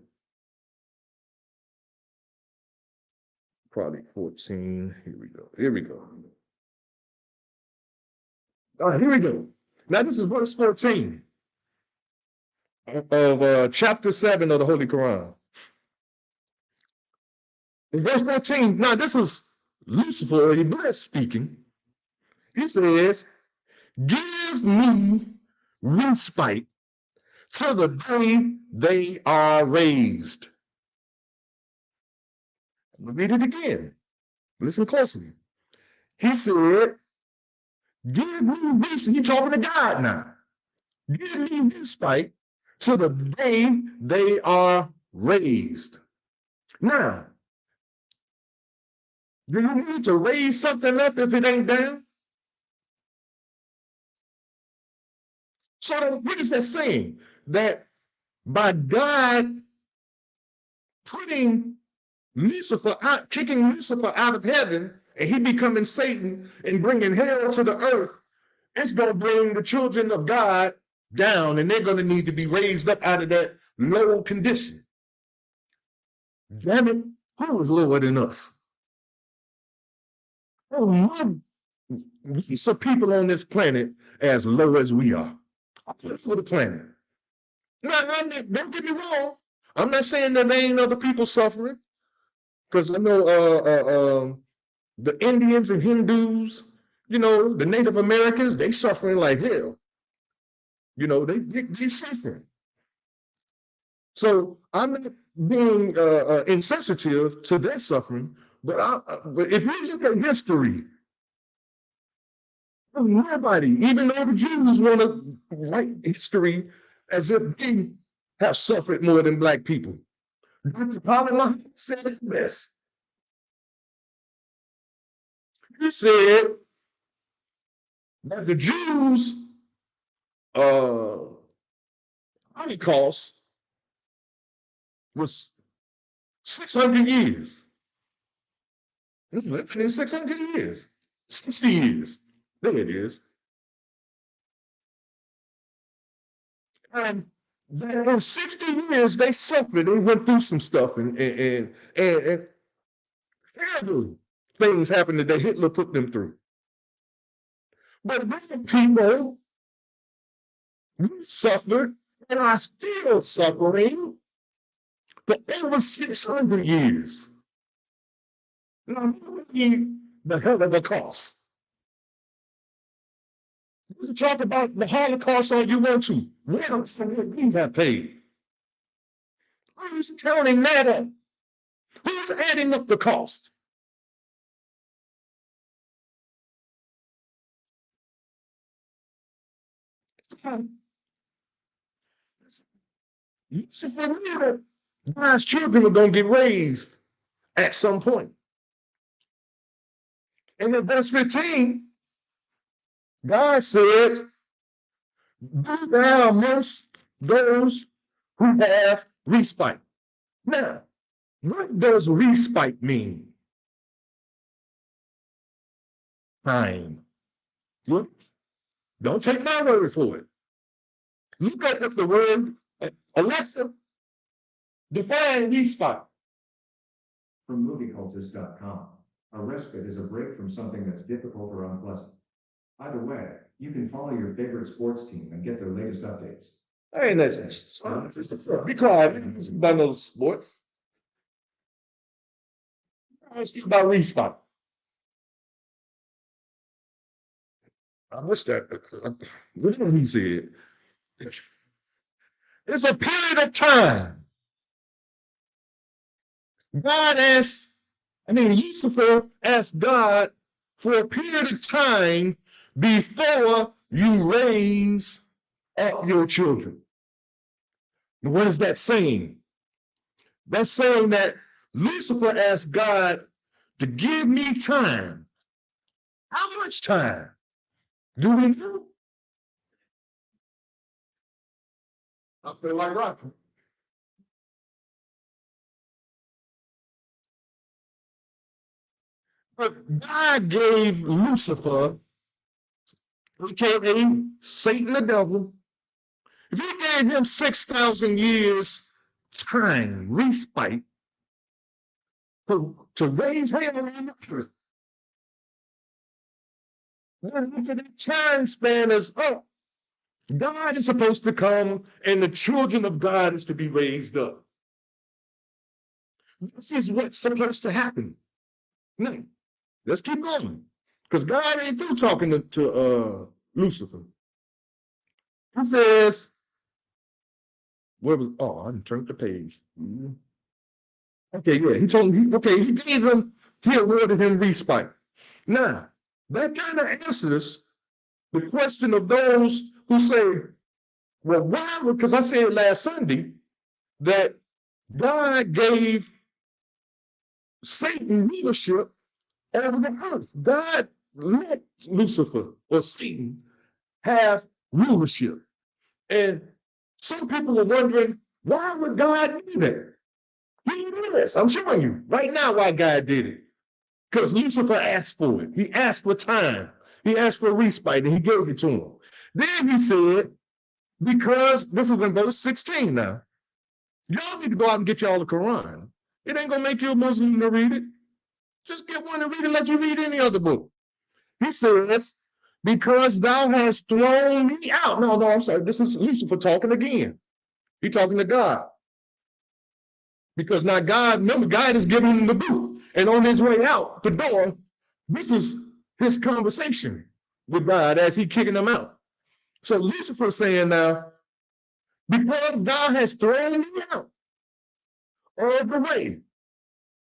Probably 14. Here we go. Here we go. All right, here we go. Now, this is verse 14 of chapter 7 of the Holy Quran. In verse 14, now this is Lucifer, Iblis speaking. He says, "Give me respite till the day they are raised." Let me read it again. Listen closely. He said, "Give me respite." He's talking to God now. "Give me respite till the day they are raised." Now, do you need to raise something up if it ain't down? So what is that saying? That by God putting Lucifer out, kicking Lucifer out of heaven, and he becoming Satan and bringing hell to the earth, it's going to bring the children of God down, and they're going to need to be raised up out of that low condition. Damn it, who is lower than us? Oh, man. Some people on this planet as low as we are. I put for the planet. Now, don't get me wrong. I'm not saying that there ain't other people suffering, because I know the Indians and Hindus, the Native Americans, they suffering like hell. They suffering. So I'm not being insensitive to their suffering, but if you look at history, nobody, even though the Jews want to write history as if they have suffered more than Black people. Dr. Parliament said it best. He said that the Jews' Holocaust was 600 years. It's been 600 years, 60 years. There it is. And in 60 years, they suffered. They went through some stuff, and terrible things happened that Hitler put them through. But different people, we suffered and are still suffering for over 600 years. Now, the hell of a cost. You can talk about the Holocaust all you want to. Where do these have paid? Who's counting that up? Who's adding up the cost? God's children are going to get raised at some point. And in verse 15, God says, "Be thou amongst those who have respite." Now, what does respite mean? Time. Look, don't take my word for it. Look at the word, Alexa, Define respite. From moviecultist.com. A respite is a break from something that's difficult or unpleasant. Either way, you can follow your favorite sports team and get their latest updates. Hey, listen, be quiet about no sports. Ask you about respite. I wish that, whatever he said, it's a period of time. Lucifer asked God for a period of time before you raise up your children. And what is that saying? That's saying that Lucifer asked God to give me time. How much time? Do we know? I feel like rocking. But God gave Lucifer, aka Satan the devil, if he gave him 6,000 years time, respite, to raise hell on the earth, then after that time span is up, God is supposed to come and the children of God is to be raised up. This is what's supposed to happen. Now, let's keep going. Because God ain't through talking to Lucifer. He says, where was, oh, I didn't turn the page. Okay, yeah, he told him, he gave him, he awarded him respite. Now, that kind of answers the question of those who say, well, why? Because I said last Sunday that God gave Satan leadership over the earth. God let Lucifer or Satan have rulership. And some people are wondering, why would God do that? He did this. I'm showing you right now why God did it. Because Lucifer asked for it. He asked for time. He asked for respite, and he gave it to him. Then he said, because this is in verse 16 now, y'all need to go out and get y'all the Quran. It ain't going to make you a Muslim to read it. Just get one and read it like you read any other book. He says, because thou hast thrown me out. No, I'm sorry. This is Lucifer talking again. He talking to God. Because now God, remember, God is giving him the boot. And on his way out the door, this is his conversation with God as he kicking him out. So Lucifer saying now, because thou hast thrown me out all the way,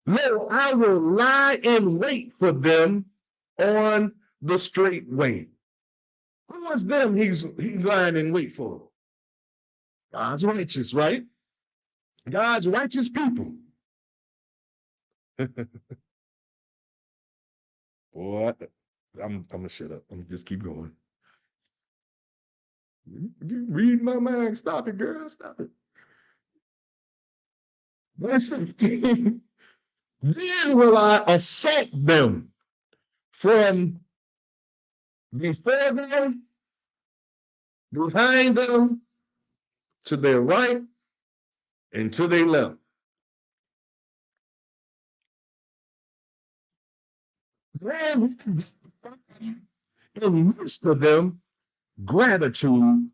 lo, I will lie in wait for them on the straight way. Who is them he's lying in wait for? God's righteous, right? God's righteous people. Boy, I'm gonna shut up. I'm gonna just keep going. You read my mind. Stop it, girl. Stop it. Verse 15. Then will I assault them from before them, behind them, to their right, and to their left. Then in the midst of them, gratitude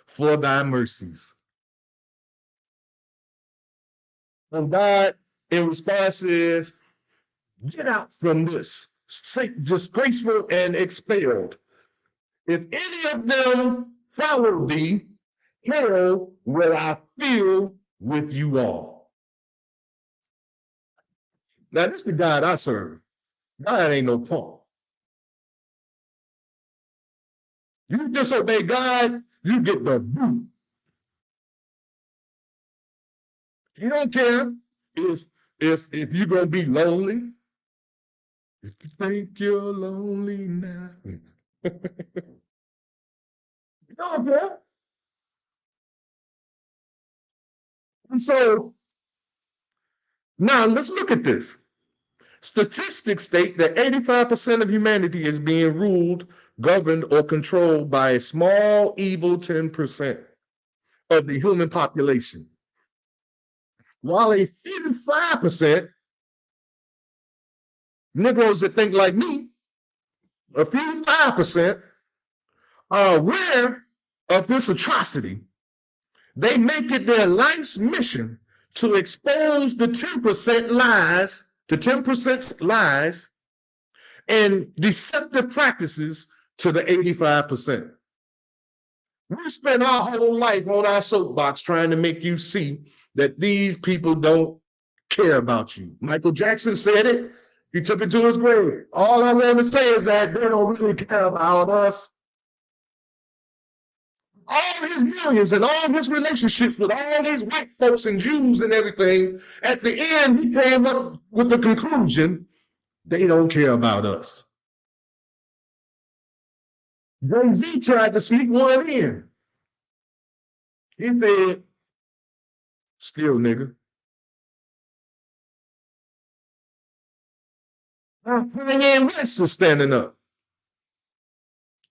for thy mercies. And God, in response, says, get out from this, disgraceful and expelled. If any of them follow thee, hell will I fill with you all. Now, this is the God I serve. God ain't no punk. You disobey God, you get the boot. You don't care if you're gonna be lonely. If you think you're lonely now. You don't care. And so now let's look at this. Statistics state that 85% of humanity is being ruled, governed, or controlled by a small, evil 10% of the human population. while a few 5%, Negroes that think like me, a few 5% are aware of this atrocity. They make it their life's mission to expose the 10% lies, and deceptive practices to the 85%. We spend our whole life on our soapbox trying to make you see that these people don't care about you. Michael Jackson said it. He took it to his grave. All I want to say is that they don't really care about us. All his millions and all his relationships with all these white folks and Jews and everything, at the end, he came up with the conclusion, they don't care about us. Jay-Z tried to sneak one in. He said, still nigga. Kanye West is standing up.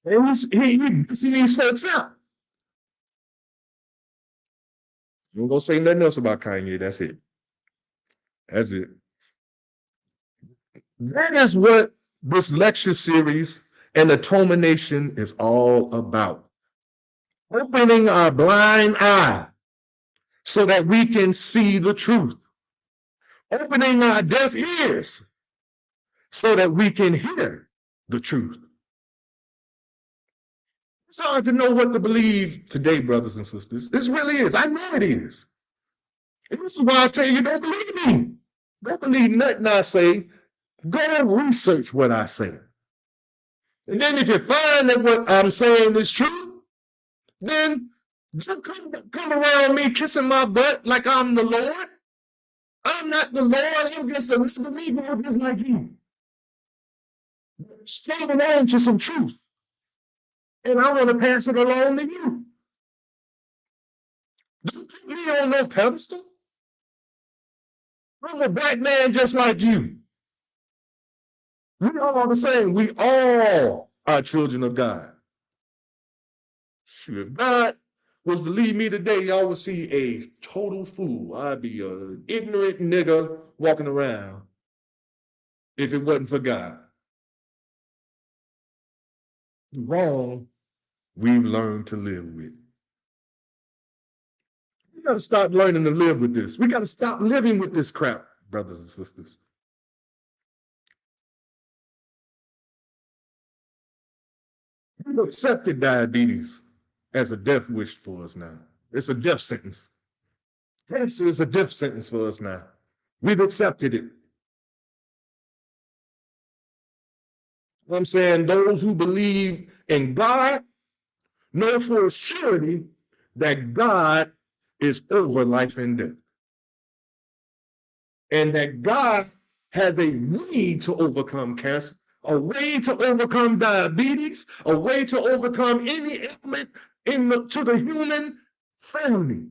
And he's see these folks out. You ain't gonna say nothing else about Kanye. That's it. That's it. That is what this lecture series and Atonement Nation is all about. Opening our blind eye so that we can see the truth. Opening our deaf ears so that we can hear the truth. It's hard to know what to believe today, brothers and sisters. This really is. I know it is. And this is why I tell you, don't believe me. Don't believe nothing I say. Go research what I say. And then if you find that what I'm saying is true, then just come around me kissing my butt like I'm the Lord. I'm not the Lord. I'm just another Negro just like you. Standing on to some truth. And I want to pass it along to you. Don't put me on no pedestal. I'm a black man just like you. We all are the same. We all are children of God. If God was to lead me today, y'all would see a total fool. I'd be an ignorant nigga walking around if it wasn't for God. Wrong, we've learned to live with. We got to start learning to live with this. We got to stop living with this crap, brothers and sisters. We've accepted diabetes as a death wish for us now. It's a death sentence. Cancer is a death sentence for us now. We've accepted it. I'm saying those who believe in God know for a surety that God is over life and death. And that God has a way to overcome cancer, a way to overcome diabetes, a way to overcome any ailment to the human family.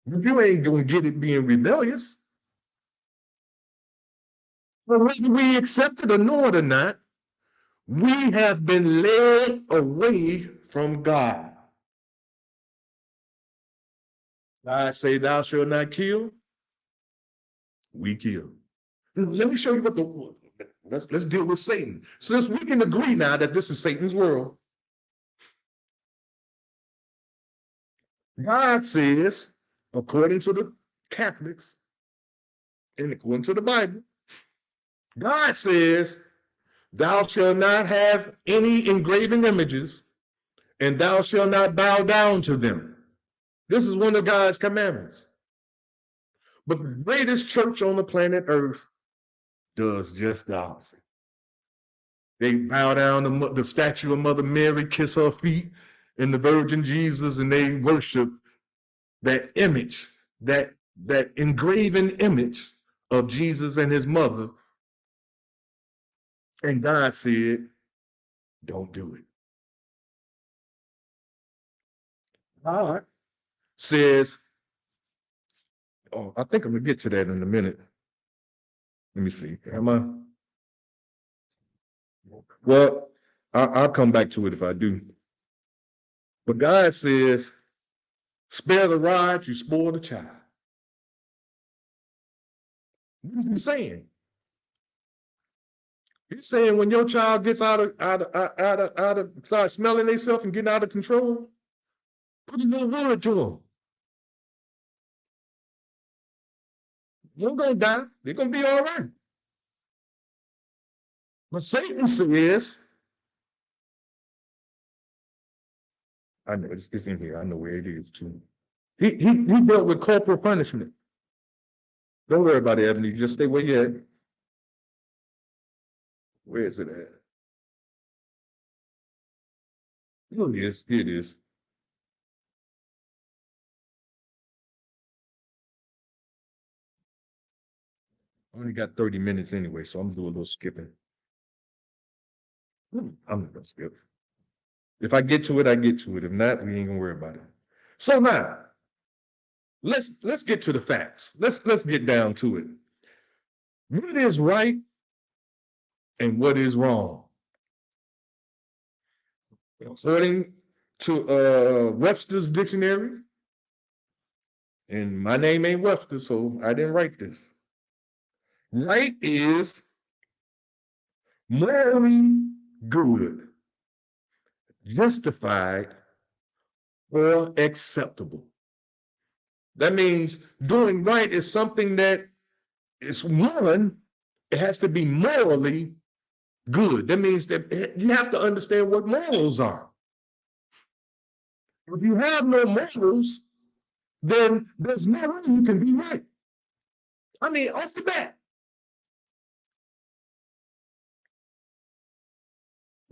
But you ain't gonna get it being rebellious. But whether we accept it or know it or not, we have been led away from God. God say, thou shalt not kill. We kill. Let me show you what let's deal with Satan. Since we can agree now that this is Satan's world. God says, according to the Catholics, and according to the Bible, God says, thou shalt not have any engraven images, and thou shalt not bow down to them. This is one of God's commandments. But the greatest church on the planet Earth does just the opposite. They bow down to the statue of Mother Mary, kiss her feet, and the Virgin Jesus, and they worship that image, that engraven image of Jesus and his mother. And God said, don't do it. God says, oh, I think I'm gonna get to that in a minute. Let me see. Am I? Well, I'll come back to it if I do. But God says Spare the rod, you spoil the child. What is he saying? He's saying when your child gets start smelling themselves and getting out of control, put a little word to them. They're gonna die. They're gonna be all right. But Satan says, I know it's in here. I know where it is too. He dealt with corporal punishment. Don't worry about it, Ebony. Just stay where you're at. Where is it at? Here it is. Here it is. I only got 30 minutes anyway, so I'm gonna do a little skipping. I'm not gonna skip. If I get to it, I get to it. If not, we ain't gonna worry about it. So now, let's get to the facts. Let's get down to it. What is right and what is wrong? According to Webster's dictionary, and my name ain't Webster, so I didn't write this. Right is morally good, justified, or acceptable. That means doing right is something that is one, it has to be morally good. That means that you have to understand what morals are. If you have no morals, then there's no way you can be right. I mean, off the bat.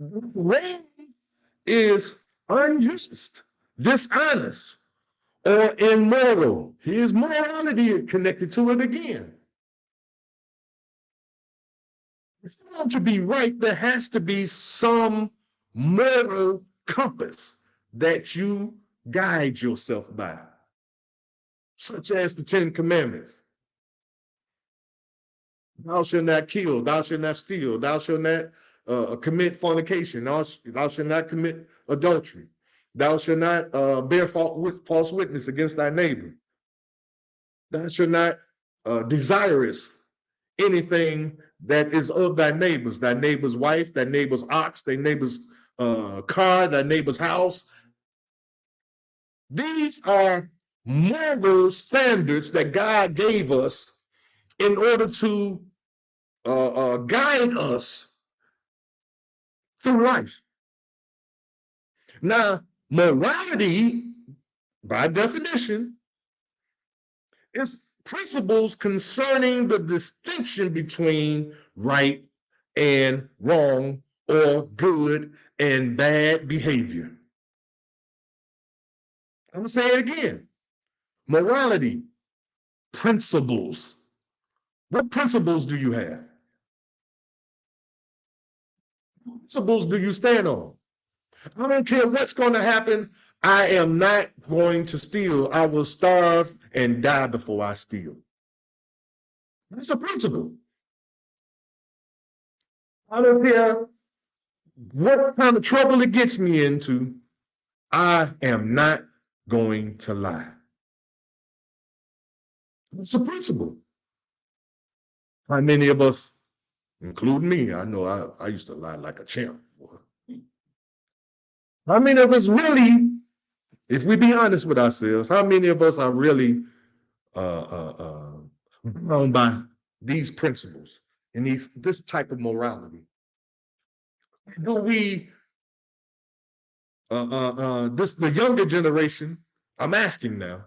Wrong is unjust, dishonest, or immoral. Here's morality connected to it again. If you want to be right, there has to be some moral compass that you guide yourself by, such as the 10 Commandments. Thou shalt not kill, thou shalt not steal, thou shalt not commit fornication, thou shalt not commit adultery, thou shalt not bear false witness against thy neighbor, thou shalt not desirous anything that is of thy neighbor's wife, thy neighbor's ox, thy neighbor's car, thy neighbor's house. These are moral standards that God gave us in order to guide us through life. Now, morality, by definition, is principles concerning the distinction between right and wrong, or good and bad behavior. I'm going to say it again. Morality, principles. What principles do you have? What principles do you stand on? I don't care what's going to happen. I am not going to steal. I will starve and die before I steal. That's a principle. I don't care what kind of trouble it gets me into. I am not going to lie. It's a principle. How many of us, including me, I know I used to lie like a champ. How many of us really, if we be honest with ourselves, how many of us are really bound by these principles and this type of morality? Do we, the younger generation, I'm asking now,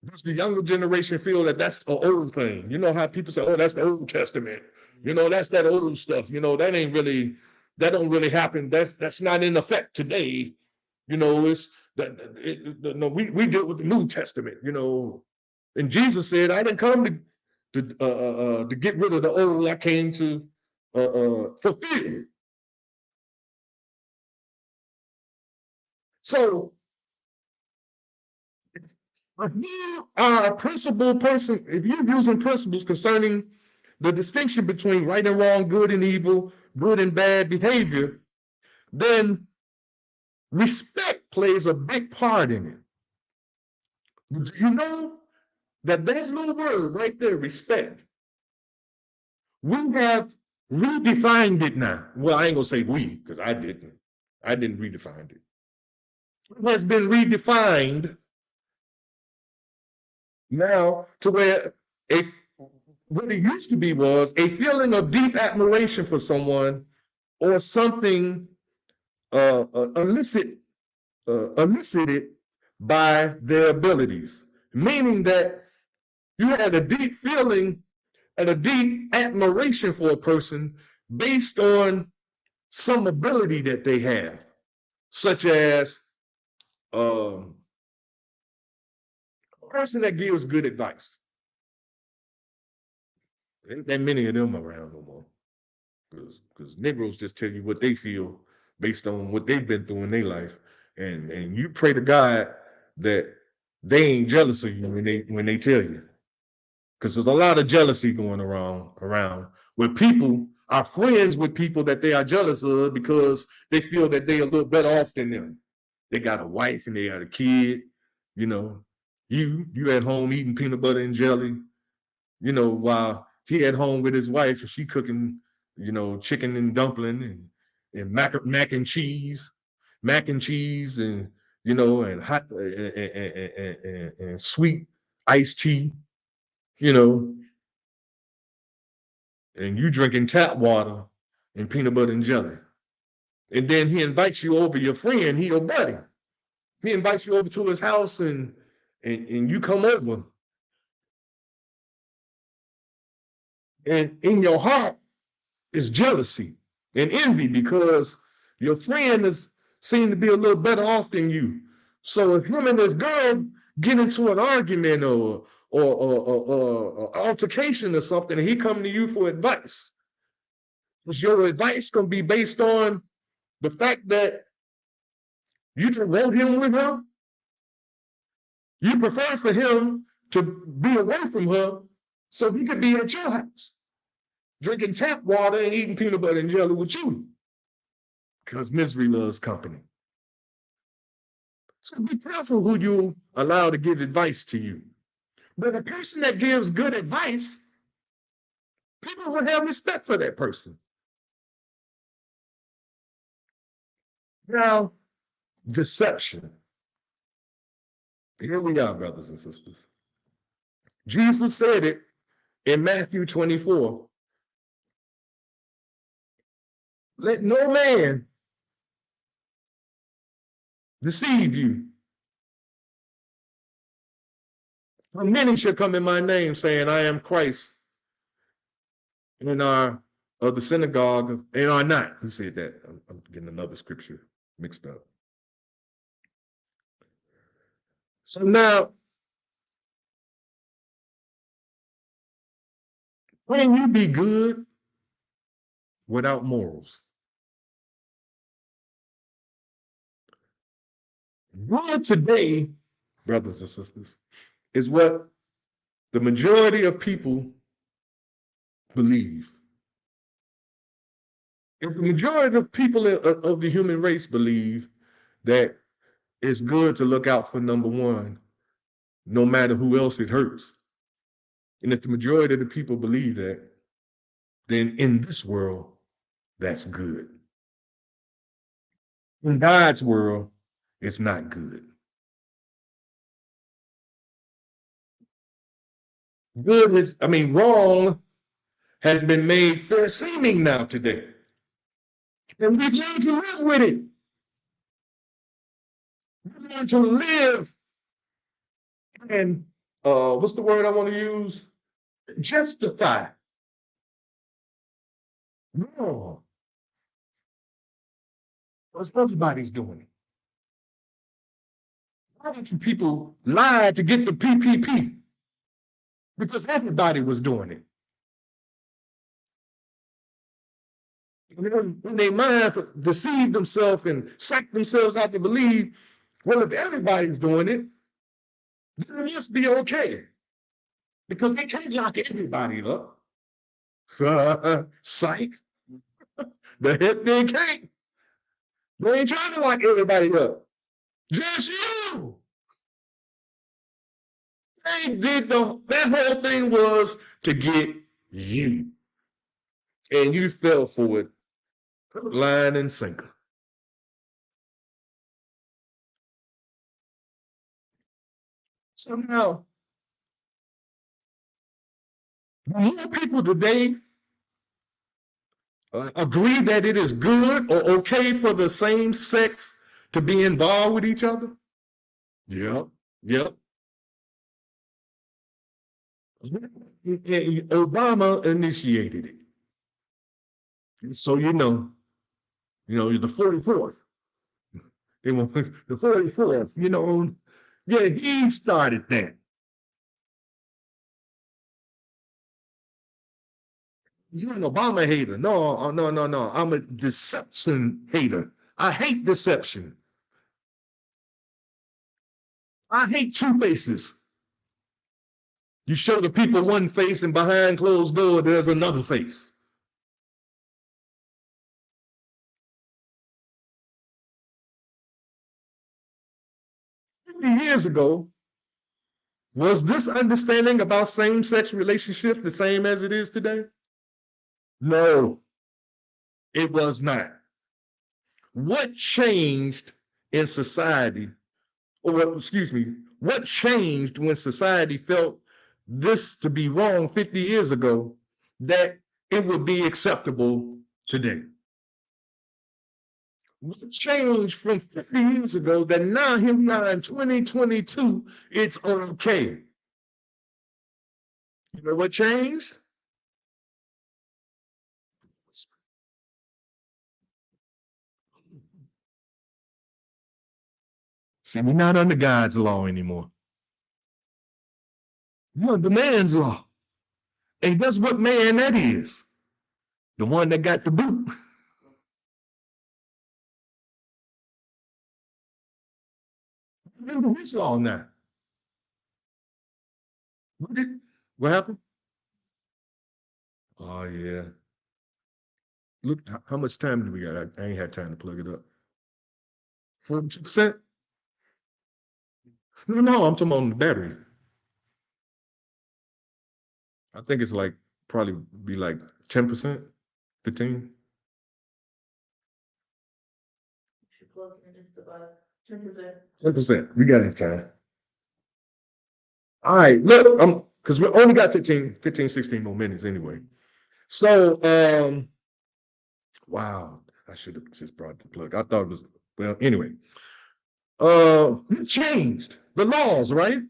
does the younger generation feel that that's an old thing? You know how people say, oh, that's the Old Testament. You know, that's that old stuff. You know, that don't really happen. That's not in effect today. You know, it's no, we deal with the New Testament, you know. And Jesus said, I didn't come to get rid of the old, I came to fulfill. So if you are a principled person, if you're using principles concerning the distinction between right and wrong, good and evil, good and bad behavior, then respect plays a big part in it. Do you know that little word right there, respect, we have redefined it now. Well, I ain't gonna say we, because I didn't. I didn't redefine it. It has been redefined now to where a what it used to be was a feeling of deep admiration for someone or something elicited by their abilities, meaning that you had a deep feeling and a deep admiration for a person based on some ability that they have, such as a person that gives good advice. Ain't that many of them around no more. Because Negroes just tell you what they feel based on what they've been through in their life. And you pray to God that they ain't jealous of you when they tell you. Because there's a lot of jealousy going around where people are friends with people that they are jealous of because they feel that they are a little better off than them. They got a wife and they got a kid, you know. You at home eating peanut butter and jelly, while he at home with his wife and she cooking, chicken and dumpling and mac and cheese and and hot and sweet iced tea, you know, and you drinking tap water and peanut butter and jelly. And then he invites you over, your friend, he your buddy. He invites you over to his house and you come over. And in your heart is jealousy and envy because your friend is seem to be a little better off than you. So if him and this girl get into an argument or altercation or something, and he come to you for advice, is your advice gonna be based on the fact that you can want him with her? You prefer for him to be away from her so he could be at your house, drinking tap water and eating peanut butter and jelly with you. Because misery loves company. So be careful who you allow to give advice to you. But a person that gives good advice, people will have respect for that person. Now, deception. Here we are, brothers and sisters. Jesus said it in Matthew 24. Let no man deceive you. For many shall come in my name, saying, I am Christ, and are of the synagogue, and are not. He said that. I'm getting another scripture mixed up. So now, can you be good without morals? Good today, brothers and sisters, is what the majority of people believe. If the majority of people of the human race believe that it's good to look out for number one, no matter who else it hurts, and if the majority of the people believe that, then in this world, that's good. In God's world, it's not good. Wrong has been made fair seeming now today. And we've learned to live with it. We've learned to live and, what's the word I want to use? Justify wrong. Because everybody's doing it. Why don't you people lie to get the PPP? Because everybody was doing it. When they mind deceive themselves and psych themselves out to believe, well, if everybody's doing it, then it must be okay. Because they can't lock everybody up. Psych. The heck they can't. They ain't trying to lock everybody up. Just you. They did that whole thing was to get you. And you fell for it, line and sinker. Somehow, more people today agree that it is good or okay for the same sex to be involved with each other. Yep, yep. Obama initiated it. So you're the 44th. They want the 44th, Yeah, he started that. You're an Obama hater. No, no, no, no. I'm a deception hater. I hate deception. I hate two faces. You show the people one face and behind closed door, there's another face. Years ago, was this understanding about same-sex relationships the same as it is today? No, it was not. What changed in society, or excuse me, what changed when society felt this to be wrong 50 years ago that it would be acceptable today? What changed from 50 years ago that now here we are in 2022, it's okay? You know what changed? See, we're not under God's law anymore. We're under man's law. And guess what man that is? The one that got the boot. Under his law now. What happened? Oh, yeah. Look, how much time do we got? I ain't had time to plug it up. 42%? No, I'm talking on the battery. I think it's like probably be like 10%, 15. Should plug in this device. 10%. 10%. We got it time. All right, look, because we only got 15, 16 more minutes anyway. So, wow, I should have just brought the plug. I thought it was, well, anyway. We changed the laws, right?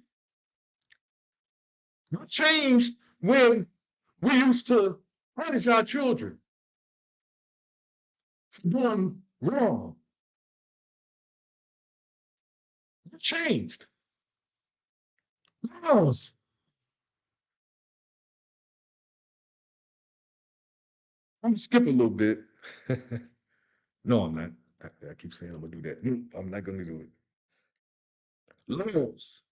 We changed when we used to punish our children for doing wrong. We changed laws. I'm gonna skip a little bit. No, I'm not. I keep saying I'm gonna do that. No, I'm not gonna do it. Laws.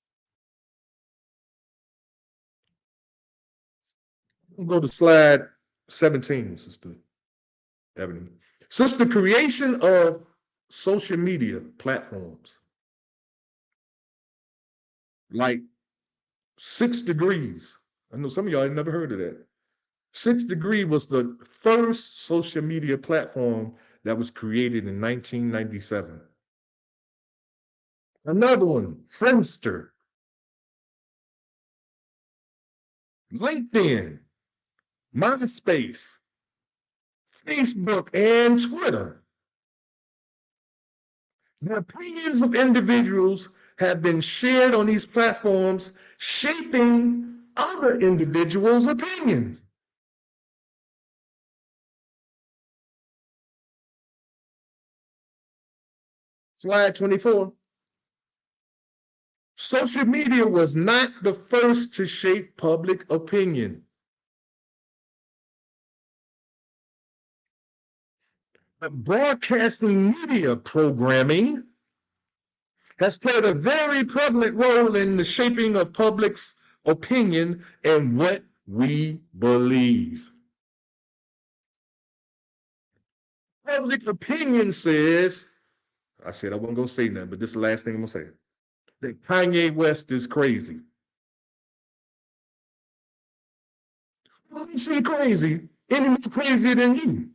We'll go to slide 17, Sister Ebony. Since the creation of social media platforms, like 6 Degrees, I know some of y'all ain't never heard of that. 6 Degree was the first social media platform that was created in 1997. Another one, Friendster, LinkedIn, MySpace, Facebook, and Twitter. The opinions of individuals have been shared on these platforms, shaping other individuals' opinions. Slide 24. Social media was not the first to shape public opinion. Broadcasting media programming has played a very prevalent role in the shaping of public's opinion and what we believe. Public opinion says, I said I wasn't going to say nothing, but this is the last thing I'm going to say, that Kanye West is crazy. He see crazy, any more crazier than you.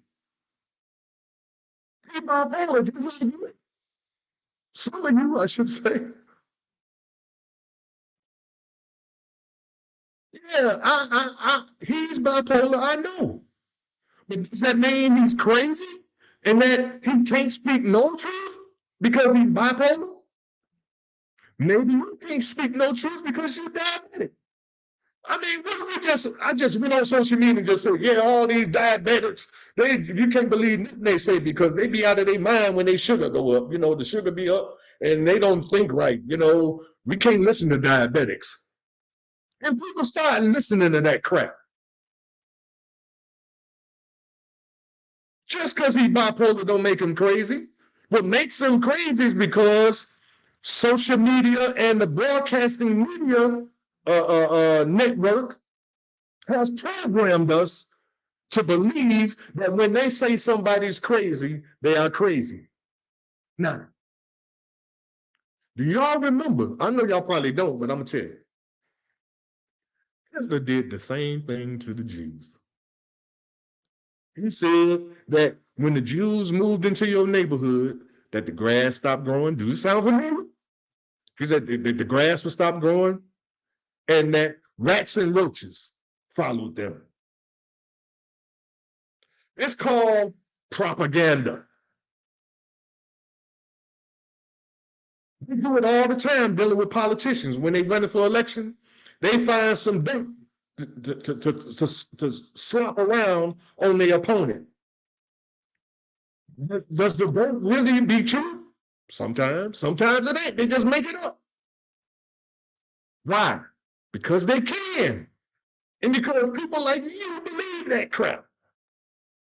He bipolar, just like you. Some of you, I should say. Yeah, he's bipolar, I know. But does that mean he's crazy and that he can't speak no truth because he's bipolar? Maybe you can't speak no truth because you're diabetic. I mean, what do I just went on social media and just said, yeah, all these diabetics, you can't believe nothing they say because they be out of their mind when they sugar go up. You know, the sugar be up and they don't think right. You know, we can't listen to diabetics. And people start listening to that crap. Just because he's bipolar don't make him crazy. What makes him crazy is because social media and the broadcasting media network has programmed us to believe that when they say somebody's crazy, they are crazy. Now, do y'all remember? I know y'all probably don't, but I'm gonna tell you. Hitler did the same thing to the Jews. He said that when the Jews moved into your neighborhood, that the grass stopped growing. Do you sound familiar? He said the grass would stop growing and that rats and roaches followed them. It's called propaganda. They do it all the time dealing with politicians. When they running for election, they find some dirt to slap around on their opponent. Does the dirt really be true? Sometimes. Sometimes it ain't. They just make it up. Why? Because they can. And because people like you believe that crap.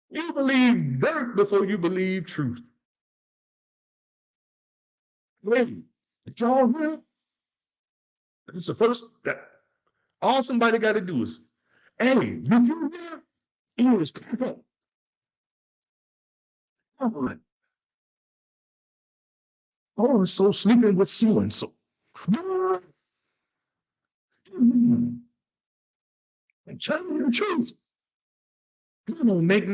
You believe dirt before you believe truth. Wait, did y'all hear? It's the first that all somebody got to do is, hey, did you hear? Ears cock up. Oh, oh, so sleeping with so and so. I'm telling you the truth. You don't make